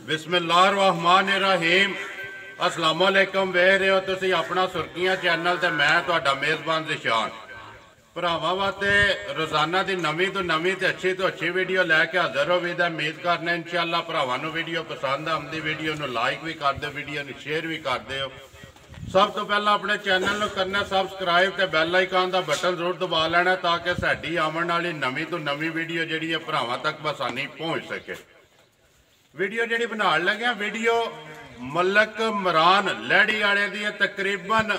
बिस्मिल्लाहिर्रहमानिर्रहीम अस्सलाम वालेकुम। वेख रहे हो तुसी अपना सुर्खियां चैनल ते मैं तुहाडा मेज़बान ज़िशान भरावां वास्ते रोज़ाना की नवीं तो अच्छी वीडियो लैके हाज़र हो भी उम्मीद करने इंशाअल्लाह भरावां नूं वीडियो पसंद आउंदी वीडियो नूं लाइक भी कर दो वीडियो नूं शेयर भी कर दो। सब तो पहला अपने चैनल नूं करना सबसक्राइब ते बैल आइकन का बटन जरूर दबा लेना ताकि साडी आवन वाली नवीं तो नवीं वीडियो जिहड़ी है भरावां तक बसानी पहुँच सके। वीडियो जी बना लगे वीडियो मलक इमरान लैड़ी वाले की तकरीबन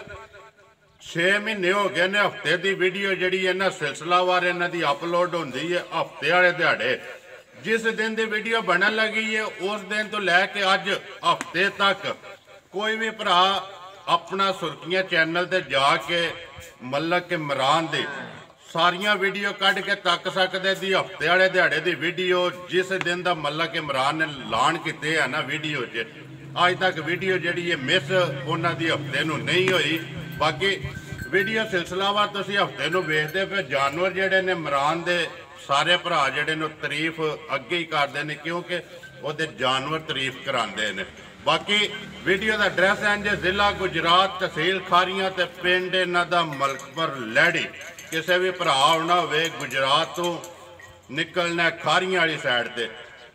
6 महीने हो गए ने। हफ्ते की वीडियो जी इन्ह सिलसिलावार इन्ह की अपलोड होती है हफ्ते वाले दिहाड़े। जिस दिन की वीडियो बनन लगी है उस दिन तो लैके अज हफ्ते तक कोई भी भरा अपना सुर्खियां चैनल ते जाके मलक इमरान दे सारिया वीडियो कढ़ के तक सकते दी हफ्ते वाले दिहाड़े की वीडियो जिस दिन का मलक इमरान ने ऐलान किए है ना वीडियो च अज तक वीडियो जी है मिस उन्होंने हफ्ते नूं नहीं हुई। बाकी वीडियो सिलसिलावार तुसीं हफ्ते नूं वेखदे पे जानवर जिहड़े ने इमरान दे सारे भरा जिहड़े ने तारीफ अगे ही करते हैं क्योंकि उहदे जानवर तारीफ करांदे ने। बाकी वीडियो का एड्रैस है जे जिला गुजरात तहसील खारियां ते पिंड इन्हां दा मलकपुर लैड़ी। किसी भी भरा आना हो गुजरात तो निकलना खारियां वाली साइड से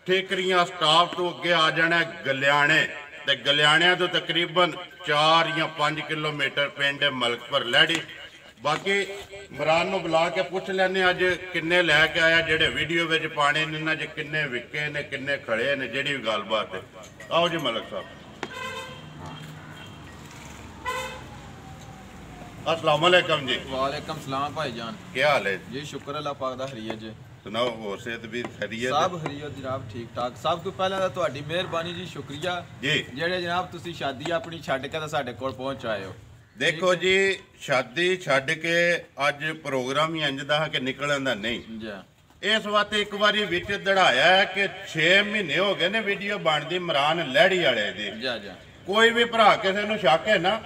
ठीकरियां स्टाफ तो अगे आ जाना गलियाणे ते गलियाणिया तो तकरीबन 4 या 5 किलोमीटर पिंड मलकपुर लैड़ी। बाकी इमरान नूं बुला के पुछ लैने अज किन्ने लैके आया जेडे वीडियो विच पाने ने इन्हां च किन्ने विके ने किन्ने खड़े ने जिहड़ी भी गलबात है। आओ जी मलक साहब। अस्सलाम वालेकुम जी। वालेकुम सलाम भाईजान। क्या हाल है जी? शुक्र अल्लाह पाक दा खैरियत जी। सुनाओ होर सेहत भी खैरियत? सब खैरियत जनाब ठीक ठाक। सब तो पहले तो तुहाडी मेहरबानी जी शुक्रिया जी जेड़े जनाब तुसी शादी अपनी छड्ड के ते साडे कोल पहुंच आए हो। देखो जी शादी छड्ड के अज प्रोग्राम ही इंज दा कि निकलन दा नहीं जी। इस वास्ते एक बारी विच दड़ाया है कि 6 महीने हो गए ने वीडियो बनदी इमरान लैड़ी वाले दी। कोई भी भरा किसी नूं शक है ना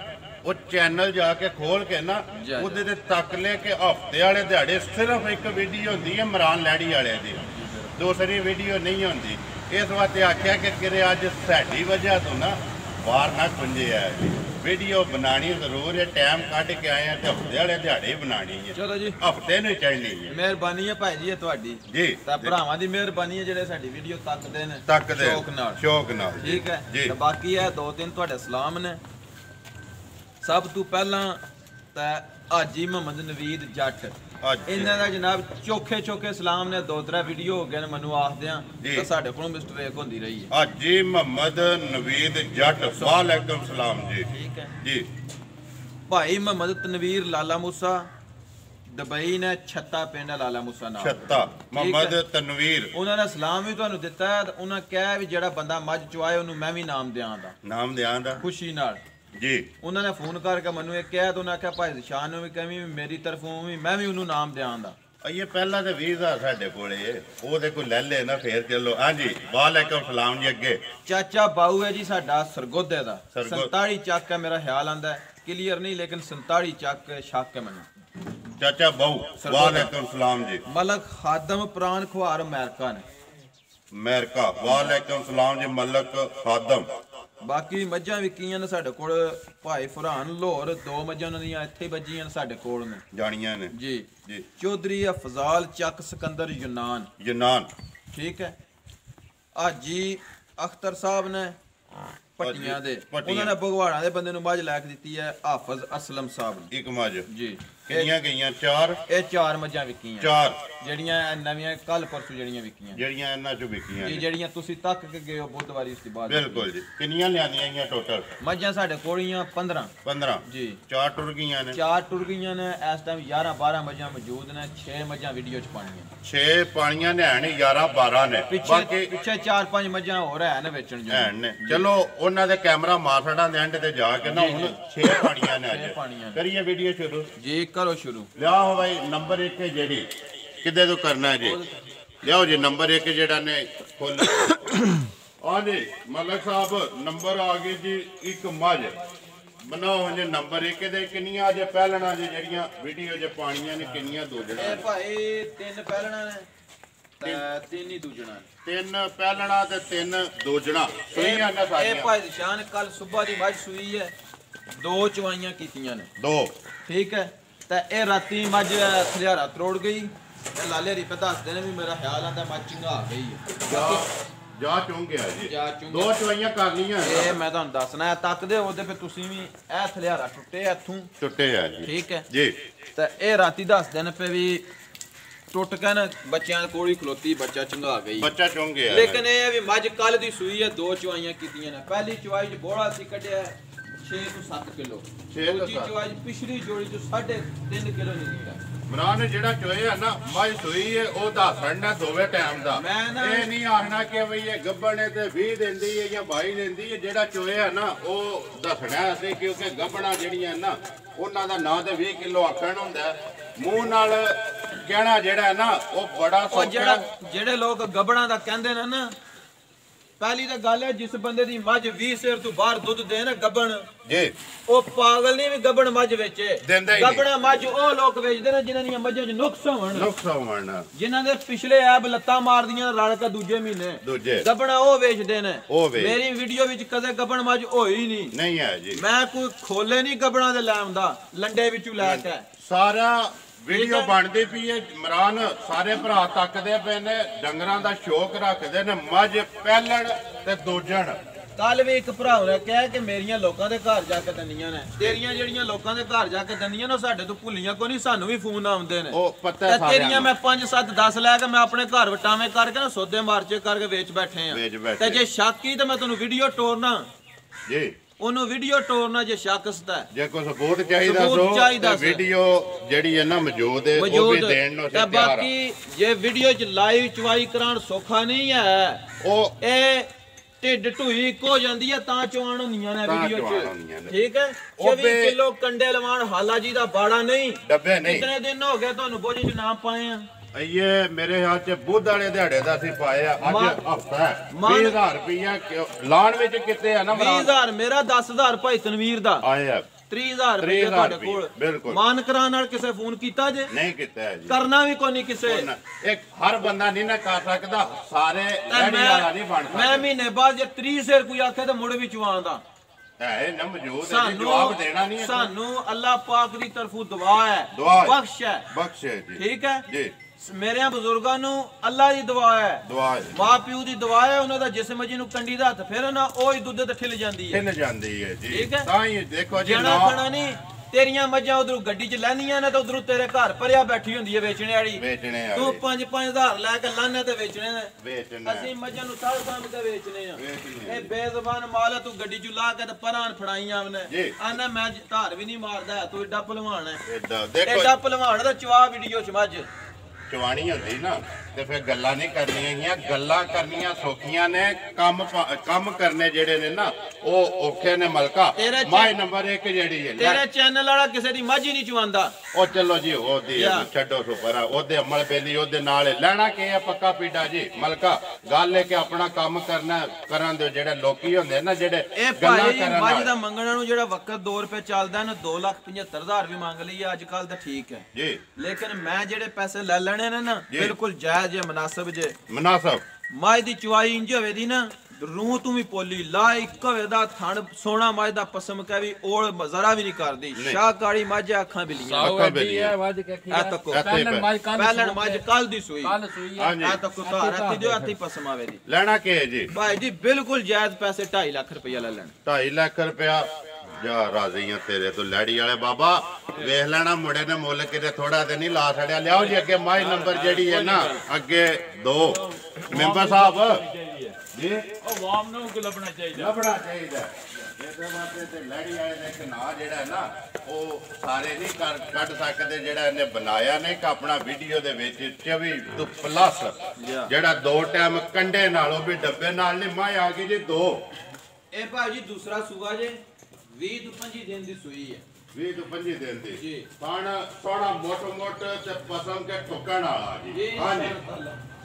वो चैनल जाके खोल के ना उहदे तक ले के हफ्ते वाले दिहाड़े सिर्फ एक वीडियो होंदी है इमरान लैड़ी वाले दी, दूसरी वीडियो नहीं होंदी। इस वास्ते आख्या कि किरे अज साडी वजह तो ना बाहर ना खुंजे है वीडियो बनानी जरूर है। टाइम कढ़ के आए हैं तो हफ्ते वाले दिहाड़े ही बनानी है। चलो जी हफ्ते नहीं चाहिए है। मेहरबानी है भाई जी ये तुहाडी जी ते भरावां दी मेहरबानी है जेड़े साडी वीडियो तकदे ने शौक नाल ठीक है जी। ते बाकी है 2-3 तुहाडे सलाम ने। सब तो पहला ते हाजी मोहम्मद नवीद जट इन्हां दा जनाब चोखे चोखे सलाम ने। 2-3 वीडियो हो गए मैनू आखदियां ते साडे कोलों मिस्टेक होंदी रही है। हाजी मोहम्मद नवीद जट वालेकुम सलाम जी। ठीक है जी। भाई मोहम्मद तनवीर लाला मूसा दुबई ने छत्ता पिंड लाला मूसा नाम छत्ता मोहम्मद तनवीर उन्होंने सलाम भी तुहानू दिता है। उन्होंने कहा भी जेड़ा बंदा मझ चुआए उन्होंने मैं भी नाम दियां दा खुशी नाल जी। उन्होंने फोन करके मैनू एक कहा तो उन्हें आख्या भाई शान भी कमी मेरी तरफों भी मैं भी उन्होंने नाम दियां दा। ये पहला तो 20,000 साडे कोले ओहदे कोई ले ले ना फिर चलो। हाँ जी वालेकुम सलाम जी। अगे चाचा बाऊ है जी साडा सरगोदे दा 47 चक है मेरा ख्याल आंदा है क्लियर नहीं लेकिन 47 चक शक है मैनू। चाचा बाऊ वालेकुम सलाम जी। मलक खादम प्राण खुआर अमेरिका ने अमेरिका वालेकुम सलाम जी मलक खादम। बाकी मझां विकीਆਂ ने साडे कोल भाई फरहान लाहौर 2 मझां उन्हां दियां इत्थे बजीਆਂ ने साडे कोल ने जानियां ने जी जी। चौधरी अफजाल चक सिकंदर यूनान ठीक है। हाजी अख्तर साहब ने पट्टियां दे उन्होंने भगवाड़ा दे बंदे नूं मझ लैके दित्ती है हाफिज असलम साहब ने एक मझ जी। कितनियां गईयां? 4 ये 4 मझां विकीਆਂ 4 ਜਿਹੜੀਆਂ ਨਵੀਆਂ ਕੱਲ ਪਰਸੋਂ ਜਿਹੜੀਆਂ ਵਿਕੀਆਂ ਜਿਹੜੀਆਂ ਇਹਨਾਂ ਚੋਂ ਵਿਕੀਆਂ ਜੀ ਜਿਹੜੀਆਂ ਤੁਸੀਂ ਤੱਕ ਕੇ ਗਏ ਹੋ ਬੁੱਧਵਾਰੀ ਉਸ ਤੋਂ ਬਾਅਦ ਬਿਲਕੁਲ ਜੀ। ਕਿੰਨੀਆਂ ਲਿਆਂਦੀਆਂ ਆਈਆਂ ਟੋਟਲ? ਮੱਝਾਂ ਸਾਡੇ ਕੋਲੀਆਂ 15 ਜੀ। 4 ਟੁਰ ਗਈਆਂ ਨੇ 4 ਟੁਰ ਗਈਆਂ ਨੇ ਇਸ ਟਾਈਮ 11-12 ਮੱਝਾਂ ਮੌਜੂਦ ਨੇ। 6 ਮੱਝਾਂ ਵੀਡੀਓ ਚ ਪਾਣੀਆਂ 6 ਪਾਣੀਆਂ ਨੇ ਹਨ 11-12 ਨੇ ਪਿੱਛੇ 4-5 ਮੱਝਾਂ ਹੋਰ ਹੈ ਨੇ ਵੇਚਣ ਜੋ ਨੇ। ਚਲੋ ਉਹਨਾਂ ਦੇ ਕੈਮਰਾ ਮਾਸੜਾਂ ਦੇ ਐਂਡ ਤੇ ਜਾ ਕੇ ਨਾ ਹੁਣ 6 ਪਾਣੀਆਂ ਨੇ ਅੱਜ ਕਰੀਏ ਵੀਡੀਓ ਸ਼ੁਰੂ ਜੀ। करो शुरू लियाओ भाई नंबर 1 है जेडी किदे तो करना है जी। लियाओ जी नंबर 1 जेड़ा ने खोल आ जी मलक साहब नंबर आ गए जी। एक मझ बनाओ जी नंबर 1 दे किन्नियां जे पहलना जी जेड़ियां वीडियो जे पाणियां ने किन्नियां दो जड़ा ए भाई 3 पहलना ने ਤਿੰਨ ਹੀ ਦੂਜਣਾ 3 ਪਹਿਲਣਾ ਤੇ 3 ਦੂਜਣਾ ਸੂਈਆਂ ਨੇ ਸਾਰੀਆਂ। ਇਹ ਭਾਈ ਨਿਸ਼ਾਨ ਕੱਲ ਸਵੇਰ ਦੀ ਮੱਝ ਸੂਈ ਹੈ, 2 ਚਵਾਈਆਂ ਕੀਤੀਆਂ ਨੇ 2 ਠੀਕ ਹੈ। ਤੇ ਇਹ ਰਾਤੀ ਮੱਝ ਖਲਿਆਰਾ ਤਰੋੜ ਗਈ। ਇਹ ਲਾਲੇ ਰੀ ਪੇ ਦੱਸਦੇ ਨੇ ਵੀ ਮੇਰਾ ਖਿਆਲ ਆਂਦਾ ਮੱਝ ਚੰਗਾ ਗਈ ਹੈ ਜਾ ਚੁੰਗ ਗਿਆ ਜੀ। ਜਾ ਚੁੰਗ 2 ਚਵਾਈਆਂ ਕਰ ਲੀਆਂ। ਇਹ ਮੈਂ ਤੁਹਾਨੂੰ ਦੱਸਣਾ ਹੈ, ਤੱਕਦੇ ਉਹਦੇ ਫਿਰ ਤੁਸੀਂ ਵੀ ਇਹ ਖਲਿਆਰਾ ਟੁੱਟੇ ਇੱਥੋਂ ਟੁੱਟੇ ਆ ਜੀ ਠੀਕ ਹੈ ਜੀ। ਤੇ ਇਹ ਰਾਤੀ ਦੱਸਦੇ ਨੇ ਪੇ ਵੀ ਟੁੱਟ ਕੇ ਨਾ ਬੱਚਿਆਂ ਦੇ ਕੋਲ ਹੀ ਖਲੋਤੀ, ਬੱਚਾ ਚੰਗਾ ਗਈ, ਬੱਚਾ ਚੁੰਗ ਗਿਆ। ਲੇਕਿਨ ਇਹ ਹੈ ਵੀ ਮੱਝ ਕੱਲ ਦੀ ਸੂਈ ਹੈ, 2 ਚਵਾਈਆਂ ਕੀਤੀਆਂ ਨੇ। ਪਹਿਲੀ ਚਵਾਈ 'ਚ ਬੋੜਾ ਸੀ ਕੱਢਿਆ 6 ਤੋਂ 7 ਕਿਲੋ, ਦੂਜੀ ਚਵਾਈ ਪਿਛਲੀ ਜੋੜੀ 'ਚ 3.5 ਕਿਲੋ ਨਹੀਂ ਨਿਕਲਿਆ। ਮਰਾਨ ਜਿਹੜਾ ਚੋਏ ਆ ਨਾ ਮੱਝ ਸੂਈ ਹੈ ਉਹ ਦੱਸਣਾ ਦੋਵੇਂ ਟਾਈਮ ਦਾ। ਇਹ ਨਹੀਂ ਆਖਣਾ ਕਿ ਬਈ ਇਹ ਗੱਬਣ ਹੈ ਤੇ 20 ਦਿੰਦੀ ਹੈ ਜਾਂ 22 ਦਿੰਦੀ ਹੈ। ਜਿਹੜਾ ਚੋਏ ਆ ਨਾ ਉਹ ਦੱਸਣਾ ਅਸੀਂ, ਕਿਉਂਕਿ ਗੱਬਣਾ ਜਿਹੜੀਆਂ ਨਾ ਉਹਨਾਂ ਦਾ ਨਾਂ ਤੇ 20 ਕਿਲੋ ਆਖਣ ਹੁੰਦਾ। ਮੂੰਹ ਨਾਲ ਕਹਿਣਾ ਜਿਹੜਾ ਹੈ ਨਾ ਉਹ ਬੜਾ ਸੌਖਾ। ਜਿਹੜੇ ਲੋਕ ਗੱਬਣਾ ਦਾ ਕਹਿੰਦੇ ਨੇ ਨਾ, ਪਹਿਲੀ ਤਾਂ ਗੱਲ ਹੈ ਜਿਸ ਬੰਦੇ ਦੀ ਮੱਝ 20 ਸਿਰ ਤੋਂ ਬਾਹਰ ਦੁੱਧ ਦੇ ਨਾ ਗੱਬਣ ਜੀ, ਉਹ ਪਾਗਲ ਨਹੀਂ ਵੀ ਗੱਬਣ ਮੱਝ ਵੇਚੇ। ਗੱਬਣਾ ਮੱਝ ਉਹ ਲੋਕ ਵੇਚਦੇ ਨੇ ਜਿਨ੍ਹਾਂ ਦੀਆਂ ਮੱਝਾਂ 'ਚ ਨੁਕਸ ਹੋਣ, ਜਿਨ੍ਹਾਂ ਦੇ ਪਿਛਲੇ ਐਬ ਲੱਤਾਂ ਮਾਰਦੀਆਂ ਰਲ ਕੇ ਦੂਜੇ ਮਹੀਨੇ ਗੱਬਣਾ ਉਹ ਵੇਚਦੇ ਨੇ। ਮੇਰੀ ਵੀਡੀਓ ਵਿੱਚ ਕਦੇ ਗੱਬਣ ਮੱਝ ਹੋਈ ਨਹੀਂ ਹੈ ਜੀ। ਮੈਂ ਕੋਈ ਖੋਲੇ ਨਹੀਂ ਗੱਬਣਾ ਦੇ ਲੈ ਆਉਂਦਾ ਲੰਡੇ ਵਿੱਚੋਂ ਲੈ ਕੇ। ਸਾਰਾ ਵੀਡੀਓ ਬਣਦੀ ਪਈ ਹੈ ਮਰਾਨ, ਸਾਰੇ ਭਰਾ ਤੱਕਦੇ ਪਏ ਨੇ, ਡੰਗਰਾਂ ਦਾ ਸ਼ੌਕ ਰੱਖਦੇ ਨੇ, ਮੱਝ ਪਹਿਲਣ ਤੇ ਦੂਜਣ। ਕੱਲ ਵੀ ਇੱਕ ਭਰਾ ਨੇ ਕਿਹਾ ਕਿ ਮੇਰੀਆਂ ਲੋਕਾਂ ਦੇ ਘਰ ਜਾ ਕੇ ਦੰਦੀਆਂ ਨੇ, ਤੇਰੀਆਂ ਜਿਹੜੀਆਂ ਲੋਕਾਂ ਦੇ ਘਰ ਜਾ ਕੇ ਦੰਦੀਆਂ ਨੇ ਉਹ ਸਾਡੇ ਤੋਂ ਭੁੱਲੀਆਂ ਕੋਈ ਨਹੀਂ, ਸਾਨੂੰ ਵੀ ਫੋਨ ਆਉਂਦੇ ਨੇ। ਉਹ ਪਤਾ ਹੈ ਤੇਰੀਆਂ ਮੈਂ 5 7 10 ਲੈ ਕੇ ਮੈਂ ਆਪਣੇ ਘਰ ਵਟਾਵੇਂ ਕਰਕੇ ਨਾ ਸੌਦੇ ਮਾਰਚੇ ਕਰਕੇ ਵੇਚ ਬੈਠੇ ਆ। ਤੇ ਜੇ ਸ਼ੱਕ ਹੀ ਤੇ ਮੈਂ ਤੁਹਾਨੂੰ ਵੀਡੀਓ ਟੋਰਨਾ ਜੀ, ਉਹਨੂੰ ਵੀਡੀਓ ਟੋਰਨਾ ਜੇ ਸ਼ੱਕ ਸਤਾ। ਜੇ ਕੋਈ ਸਬੂਤ ਚਾਹੀਦਾ ਸੋ ਵੀਡੀਓ ਜਿਹੜੀ ਹੈ ਨਾ ਮੌਜੂਦ ਹੈ ਉਹ ਵੀ ਦੇਣ ਨੂੰ ਤਿਆਰ ਆ। ਬਾਕੀ ਜੇ ਵੀਡੀਓ 'ਚ ਲਾਈਵ ਚਵਾਈ ਕਰਾਉਣ ਸੌਖਾ ਨਹੀਂ ਹੈ, ਉਹ ਇਹ ਢਿੱਡ ਢੂਈ ਇੱਕੋ ਜਾਂਦੀ ਹੈ ਤਾਂ ਚਵਾਣ ਹੁੰਦੀਆਂ ਨੇ ਵੀਡੀਓ 'ਚ ਠੀਕ ਹੈ। 24 ਕਿਲੋ ਕੰਡੇ ਲਵਾਣ ਹਾਲਾ ਜੀ ਦਾ ਬਾੜਾ ਨਹੀਂ, ਡੱਬੇ ਨਹੀਂ। ਕਿੰਨੇ ਦਿਨ ਹੋ ਗਏ ਤੁਹਾਨੂੰ ਬੋਝੇ 'ਚ ਨਾਮ ਪਾਏ ਆ? ਇਹ ਮੇਰੇ ਹਾਲ 'ਚ ਬੁੱਧ ਵਾਲੇ ਦਿਹਾੜੇ ਦਾ ਅਸੀਂ ਪਾਏ ਆ। ਅੱਜ ਹਫਤਾ ਹੈ 20000 ਰੁਪਇਆ ਲਾਣ ਵਿੱਚ ਕਿਤੇ ਆ ਨਾ 20000 ਮੇਰਾ 10000 ਭਾਈ ਤਨਵੀਰ ਦਾ ਆਏ ਆ 30000 ਰੁਪਏ ਤੁਹਾਡੇ ਕੋਲ। ਬਿਲਕੁਲ ਮਾਨ ਕਰਾਉਣ ਨਾਲ ਕਿਸੇ ਫੋਨ ਕੀਤਾ ਜੇ? ਨਹੀਂ ਕੀਤਾ ਜੀ, ਕਰਨਾ ਵੀ ਕੋਈ ਨਹੀਂ ਕਿਸੇ। ਇੱਕ ਹਰ ਬੰਦਾ ਨਹੀਂ ਨਾ ਕਰ ਸਕਦਾ, ਸਾਰੇ ਲੈਣੀ ਵਾਲਾ ਨਹੀਂ ਬਣ ਸਕਦਾ। ਮੈਂ ਮਹੀਨੇ ਬਾਅਦ ਜੇ 30 ਸਿਰ ਕੋਈ ਆਖੇ ਤਾਂ ਮੁੜ ਵੀ ਚਵਾਉਂਦਾ ਹੈ ਨਾ ਮੌਜੂਦ ਹੈ, ਜਵਾਬ ਦੇਣਾ ਨਹੀਂ। ਸਾਨੂੰ ਅੱਲਾਹ ਪਾਕ ਦੀ ਤਰਫੋਂ ਦੁਆ ਹੈ, ਬਖਸ਼ ਹੈ ਜੀ ਠੀਕ ਹੈ ਜੀ। ਮੇਰੇ ਬਜ਼ੁਰਗਾਂ ਨੂੰ ਅੱਲਾਹ ਦੀ ਦੁਆ ਹੈ, ਮਾਂ ਪਿਓ ਦੀ ਦੁਆ ਹੈ, ਉਹਨਾਂ ਦਾ ਜਿਸਮ ਜੀ ਨੂੰ ਕੰਡੀ ਦਾ ਹੱਥ ਫੇਰ ਨਾ ਉਹ ਹੀ ਦੁੱਧ ਤੇ ਠਿਲ ਜਾਂਦੀ ਹੈ ਜੀ। ਠੀਕ ਹੈ, ਤਾਂ ਹੀ ਦੇਖੋ ਜੀ ਜਣਾ ਖਾਣਾ ਨਹੀਂ। ਤੇਰੀਆਂ ਮੱਝਾਂ ਉਧਰੋਂ ਗੱਡੀ 'ਚ ਲੈਣੀਆਂ ਨੇ ਤਾਂ ਉਧਰੋਂ ਤੇਰੇ ਘਰ ਭਰਿਆ ਬੈਠੀ ਹੁੰਦੀ ਹੈ ਵੇਚਣੇ ਵਾਲੀ। ਤੂੰ 5-5000 ਲੈ ਕੇ ਲਾਣੇ ਤੇ ਵੇਚਣੇ ਨੇ। ਅਸੀਂ ਮੱਝਾਂ ਨੂੰ ਸਾਲ ਸਾਂਭ ਕੇ ਵੇਚਣੇ ਆ। ਇਹ ਬੇਜ਼ਬਾਨ ਮਾਲ ਤੂੰ ਗੱਡੀ 'ਚ ਲਾ ਕੇ ਤੇ ਪਰਾਂ ਫੜਾਈਆਂ ਉਹਨੇ ਆਂਦਾ ਮੈਂ ਧਾਰ ਵੀ ਨਹੀਂ ਮਾਰਦਾ, ਤੂੰ ਏਡਾ ਭਲਵਾਨ ਹੈ। ਏਡਾ ਭਲਵਾਨ ਦਾ ਚਵਾ ਵੀਡੀਓ 'ਚ ਮੱਝ ਚਵਾਣੀ ਹੁੰਦੀ ਨਾ ਤੇ ਫਿਰ ਗੱਲਾਂ ਨਹੀਂ ਕਰਨੀਆਂ, ਗੱਲਾਂ ਕਰਨੀਆਂ ਸੌਖੀਆਂ ਨੇ, ਕੰਮ ਕਰਨੇ ਜਿਹੜੇ ਨੇ ਨਾ ਉਹ ਔਖੇ ਨੇ। ਮਲਕਾ ਮਾਈ ਨੰਬਰ 1 ਜਿਹੜੀ ਹੈ ਤੇਰੇ ਚੈਨਲ ਵਾਲਾ ਕਿਸੇ ਦੀ ਮੱਝ ਹੀ ਨਹੀਂ ਚਵਾਉਂਦਾ। ਉਹ ਚਲੋ ਜੀ ਉਹਦੀ ਛੱਡੋ ਸੁਪਰ, ਉਹਦੇ ਅਮਲ ਬੇਲੀ ਉਹਦੇ ਨਾਲ ਲੈਣਾ ਕੀ ਹੈ ਪੱਕਾ ਪੀਡਾ ਜੀ। ਮਲਕਾ ਗੱਲ ਹੈ ਕਿ ਆਪਣਾ ਕੰਮ ਕਰਨ ਦੇ ਜਿਹੜੇ ਲੋਕੀ ਹੁੰਦੇ ਨਾ ਜਿਹੜੇ ਗੱਲਾਂ ਕਰਨ। ਮੱਝ ਦਾ ਮੰਗਣਾ ਨੂੰ ਜਿਹੜਾ ਵਕਤ 2 ਰੁਪਏ ਚੱਲਦਾ ਨਾ 2,75,000 ਵੀ ਮੰਗ ਲਈ ਅੱਜ ਕੱਲ ਤਾਂ ਠੀਕ ਹੈ ਜੀ, ਲੇਕਿਨ ਮੈਂ ਜਿਹੜੇ ਪੈਸੇ ਲੈ ਲੈਣੇ ਨੇ ਨਾ ਬਿਲਕੁਲ ਜਾਇਜ਼ ਜੇ ਮੁਨਾਸਬ ਜੇ ਮੁਨਾਸਬ। ਮੱਝ ਦੀ ਚਵਾਈ ਇੰਜ ਹੋਵੇ ਦੀ ਨਾ रूह तू भी पोली ला एक दा थण सोना मज दा पसम का भी ओल जरा भी नहीं करदी शाहकारी मज अखां बिलियां आ तको पहलन मज कल दी सुई आ तको तारती जो आती पसम आवे दी लेना के जी भाई जी बिल्कुल जायज पैसे 2.5 लाख रुपया ले लेना 2.5 लाख रुपया जा राजी हैं तेरे तो लैडी वाले बाबा वेख लेना मुंडे ने मुल के थोड़ा ते नहीं ला छड़िया लियाओ जी अगे माई नंबर जेडी है ना अगे दो मेंबर साहब जी आवाम नु को लबना चाहिए ਇਹਦੇ ਵਾਸਤੇ ਤੇ ਲੜੀ ਆਏ ਨੇ ਕਿ ਨਾ ਜਿਹੜਾ ਹੈ ਨਾ ਉਹ ਸਾਰੇ ਨਹੀਂ ਕੱਢ ਸਕਦੇ ਜਿਹੜਾ ਇਹਨੇ ਬਣਾਇਆ ਨੇ ਕਿ ਆਪਣਾ ਵੀਡੀਓ ਦੇ ਵਿੱਚ 24 ਤੋਂ ਪਲੱਸ ਜਿਹੜਾ 2 ਟਾਈਮ ਕੰਡੇ ਨਾਲ ਉਹ ਵੀ ਡੱਬੇ ਨਾਲ ਨਹੀਂ ਮਾਂ ਆ ਗਈ ਜੀ 2 ਇਹ ਭਾਜੀ ਦੂਸਰਾ ਸੂਆ ਜੇ 20 ਤੋਂ 25 ਦਿਨ ਦੀ ਸੂਈ ਹੈ 20 ਤੋਂ 25 ਦਿਨ ਦੀ ਜੀ ਪਾਣ ਥੋੜਾ ਮੋਟੋ ਤੇ ਪਸੰਦ ਕੇ ਠੋਕਣ ਵਾਲਾ ਜੀ ਹਾਂਜੀ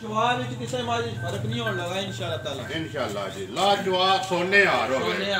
ਜਵਾਬ ਵਿੱਚ ਕਿਸੇ ਮਾਜੀ ਫਰਕ ਨਹੀਂ ਹੋਣ ਲੱਗਾ इंशाल्लाह जी ला जवाब सोने हार हो गए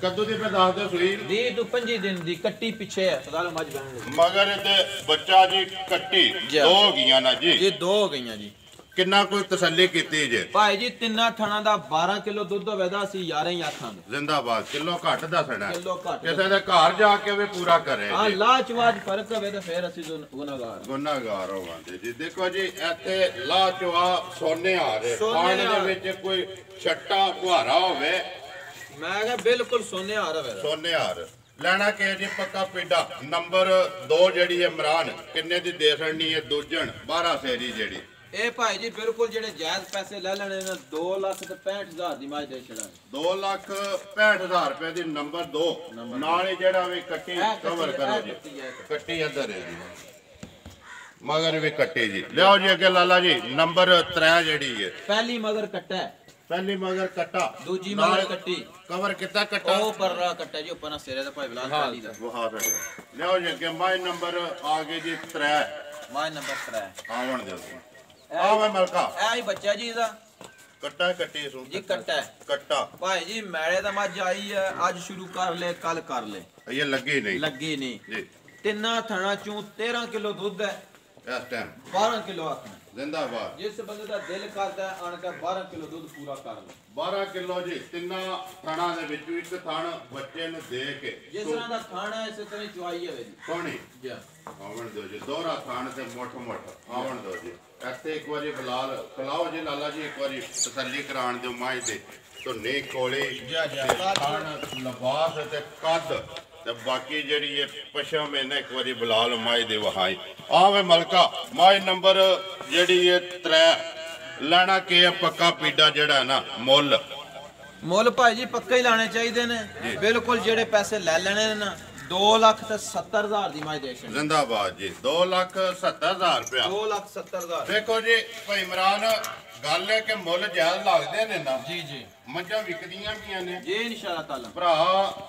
कद्दू दी पे दस दे सुई 20 ਤੋਂ 25 ਦਿਨ ਦੀ ਕੱਟੀ ਪਿੱਛੇ ਹੈ ਸਦਾਲ ਮੱਝ ਬਣ ਮਗਰ ਤੇ ਬੱਚਾ ਜੀ ਕੱਟੀ 2 ਹੋ ਗਈਆਂ ਨਾ ਜੀ ਜੀ 2 ਹੋ ਗਈਆਂ ਜੀ ਕਿੰਨਾ ਕੋਈ ਤਸੱਲੀ ਕੀਤੀ ਜੇ ਭਾਈ ਜੀ ਤਿੰਨਾਂ ਥਣਾ ਦਾ 12 ਕਿਲੋ ਦੁੱਧ ਹੋਵੇਦਾ ਅਸੀਂ 11 ਹੀ ਆਖਾਂਗੇ ਜ਼ਿੰਦਾਬਾਦ ਕਿਲੋ ਘੱਟ ਦੱਸਣਾ ਕਿਲੋ ਘੱਟ ਕਿਸੇ ਦੇ ਘਰ ਜਾ ਕੇ ਵੀ ਪੂਰਾ ਕਰੇ ਹਾਂ ਲਾਚਵਾਜ ਫਰਕ ਹੋਵੇ ਤਾਂ ਫਿਰ ਅਸੀਂ ਗੁਨਾਹਗਾਰ ਹੋਵਾਂਗੇ ਜੀ ਦੇਖੋ ਜੀ ਇੱਥੇ ਲਾਚਵਾ ਸੋਨੇ ਆ ਰਹੇ ਪਾਣੀ ਦੇ ਵਿੱਚ ਕੋਈ ਛੱਟਾ ਫੁਹਾਰਾ ਹੋਵੇ ਮੈਂ ਕਿਹਾ ਬਿਲਕੁਲ ਸੋਨੇ ਆ ਰਹਾ ਸੋਨੇ ਹਾਰ ਲੈਣਾ ਕਿ ਜੀ ਪੱਕਾ ਪੀਡਾ ਨੰਬਰ 2 ਜਿਹੜੀ ਇਮਰਾਨ ਕਿੰਨੇ ਦੀ ਦੇ ਛੜਨੀ ਹੈ ਦੂਜਣ 12 ਸੇਰੀ ਜਿਹੜੀ ਇਹ ਭਾਈ ਜੀ ਬਿਲਕੁਲ ਜਿਹੜੇ ਜਾਇਜ਼ ਪੈਸੇ ਲੈ ਲੈਣੇ ਨੇ 2,65,000 ਦੀ ਮੱਝ ਦੇ ਛੜਾ 2,65,000 ਰੁਪਏ ਦੀ ਨੰਬਰ 2 ਨਾਲ ਹੀ ਜਿਹੜਾ ਵੀ ਕੱਟੀ ਕਵਰ ਕਰੋ ਜੀ ਕੱਟੀ ਇੱਧਰ ਹੈ ਜੀ ਮਗਰ ਵੀ ਕੱਟੀ ਜੀ ਲਿਆਓ ਜੀ ਅੱਗੇ ਲਾਲਾ ਜੀ ਨੰਬਰ 3 ਜਿਹੜੀ ਹੈ ਪਹਿਲੀ ਮਗਰ ਕੱਟਾ ਪਹਿਲੀ ਮਗਰ ਕੱਟਾ ਦੂਜੀ ਮਗਰ ਕੱਟੀ ਕਵਰ ਕਿੱਤਾ ਕੱਟਾ ਉਹ ਪਰਰਾ ਕੱਟਾ ਜੀ ਉੱਪਰ ਸਿਰੇ ਦਾ ਭਾਈ ਬਲਾਲ ਕਾਲੀ ਦਾ ਵਹਾ ਰਹੇ ਲਿਆਓ ਜੀ ਅੱਗੇ ਮਾਈ ਨੰਬਰ ਆ ਗਏ ਜੀ 3 ਮਾਈ ਨੰਬਰ 3 ਆਵਣ ਦਿਓ ਆ ਮੈਂ ਮਲਕਾ ਇਹ ਹੀ ਬੱਚਾ ਜੀ ਇਹਦਾ ਕੱਟਾ ਕੱਟੀ ਸੂ ਜੀ ਕੱਟਾ ਕੱਟਾ ਭਾਈ ਜੀ ਮੈਲੇ ਦਾ ਮੱਝ ਆਈ ਹੈ ਅੱਜ ਸ਼ੁਰੂ ਕਰ ਲੈ ਕੱਲ ਕਰ ਲੈ ਇਹ ਲੱਗੀ ਨਹੀਂ ਲੱਗੀ ਨਹੀਂ ਜੀ ਤਿੰਨਾਂ ਥਣਾ ਚੋਂ 13 ਕਿਲੋ ਦੁੱਧ ਹੈ ਇਸ ਟਾਈਮ 12 ਕਿਲੋ ਆਖਣਾ ਜ਼ਿੰਦਾਬਾਦ ਜਿਸ ਬੰਦੇ ਦਾ ਦਿਲ ਕਰਦਾ ਆਣ ਕੇ 12 ਕਿਲੋ ਦੁੱਧ ਪੂਰਾ ਕਰ ਲੈ 12 ਕਿਲੋ ਜੀ ਤਿੰਨਾਂ ਥਾਣਾ ਦੇ ਵਿੱਚੋਂ ਇੱਕ ਥਣ ਬੱਚੇ ਨੂੰ ਦੇ ਕੇ ਜਿਸ ਤਰ੍ਹਾਂ ਦਾ ਥਾਣਾ ਇਸੇ ਤਰ੍ਹਾਂ ਹੀ ਚੁਆਈ ਹੈ ਜੀ ਸੋਹਣੀ ਜੀ ਆਵਣ ਦਿਓ ਜੀ ਦੋਹਰਾ ਥਣ ਤੇ ਮੁੱਠ ਆਵਣ ਦਿਓ ਜੀ ਇੱਥੇ ਇੱਕ ਵਾਰੀ ਬਲਾਲ ਖਲਾਓ ਜੀ ਲਾਲਾ ਜੀ ਇੱਕ ਵਾਰੀ ਤਸੱਲੀ ਕਰਾਉਣ ਦਿਓ ਮਾਈ ਦੇ ਧੁੰਨੀ ਕੋਲੀ ਥਣ ਲਿਬਾਸ ਤੇ ਕੱਦ ਤੇ ਬਾਕੀ ਜਿਹੜੀ ਇਹ ਪਸ਼ਮ ਹੈ ਨਾ ਇੱਕ ਵਾਰੀ ਬਲਾਲ ਮਾਈ ਦੇ ਵਹਾਈ ਆਵੇ ਮਲਕਾ ਮਾਈ ਨੰਬਰ ਜਿਹੜੀ ਇਹ 3 ਲੈਣਾ ਕਿ ਪੱਕਾ ਪੀਡਾ ਜਿਹੜਾ ਨਾ ਮੁੱਲ ਭਾਈ ਜੀ ਪੱਕਾ ਹੀ ਲਾਣੇ ਚਾਹੀਦੇ ਨੇ ਬਿਲਕੁਲ ਜਿਹੜੇ ਪੈਸੇ ਲੈ ਲੈਣੇ ਨੇ ਨਾ 2,70,000 ਦੀ ਮੱਝ ਦੇ ਛੇ ਜ਼ਿੰਦਾਬਾਦ ਜੀ 2,70,000 ਰੁਪਇਆ 2,70,000 ਦੇਖੋ ਜੀ ਭਾਈ ਇਮਰਾਨ ਗੱਲ ਹੈ ਕਿ ਮੁੱਲ ਜਾਇਜ਼ ਲੱਗਦੇ ਨੇ ਨਾ ਜੀ ਜੀ ਮੱਝਾਂ ਵਿਕਦੀਆਂ ਪਈਆਂ ਨੇ ਜੀ ਇਨਸ਼ਾਅੱਲਾ ਤਾਲਾ ਭਰਾ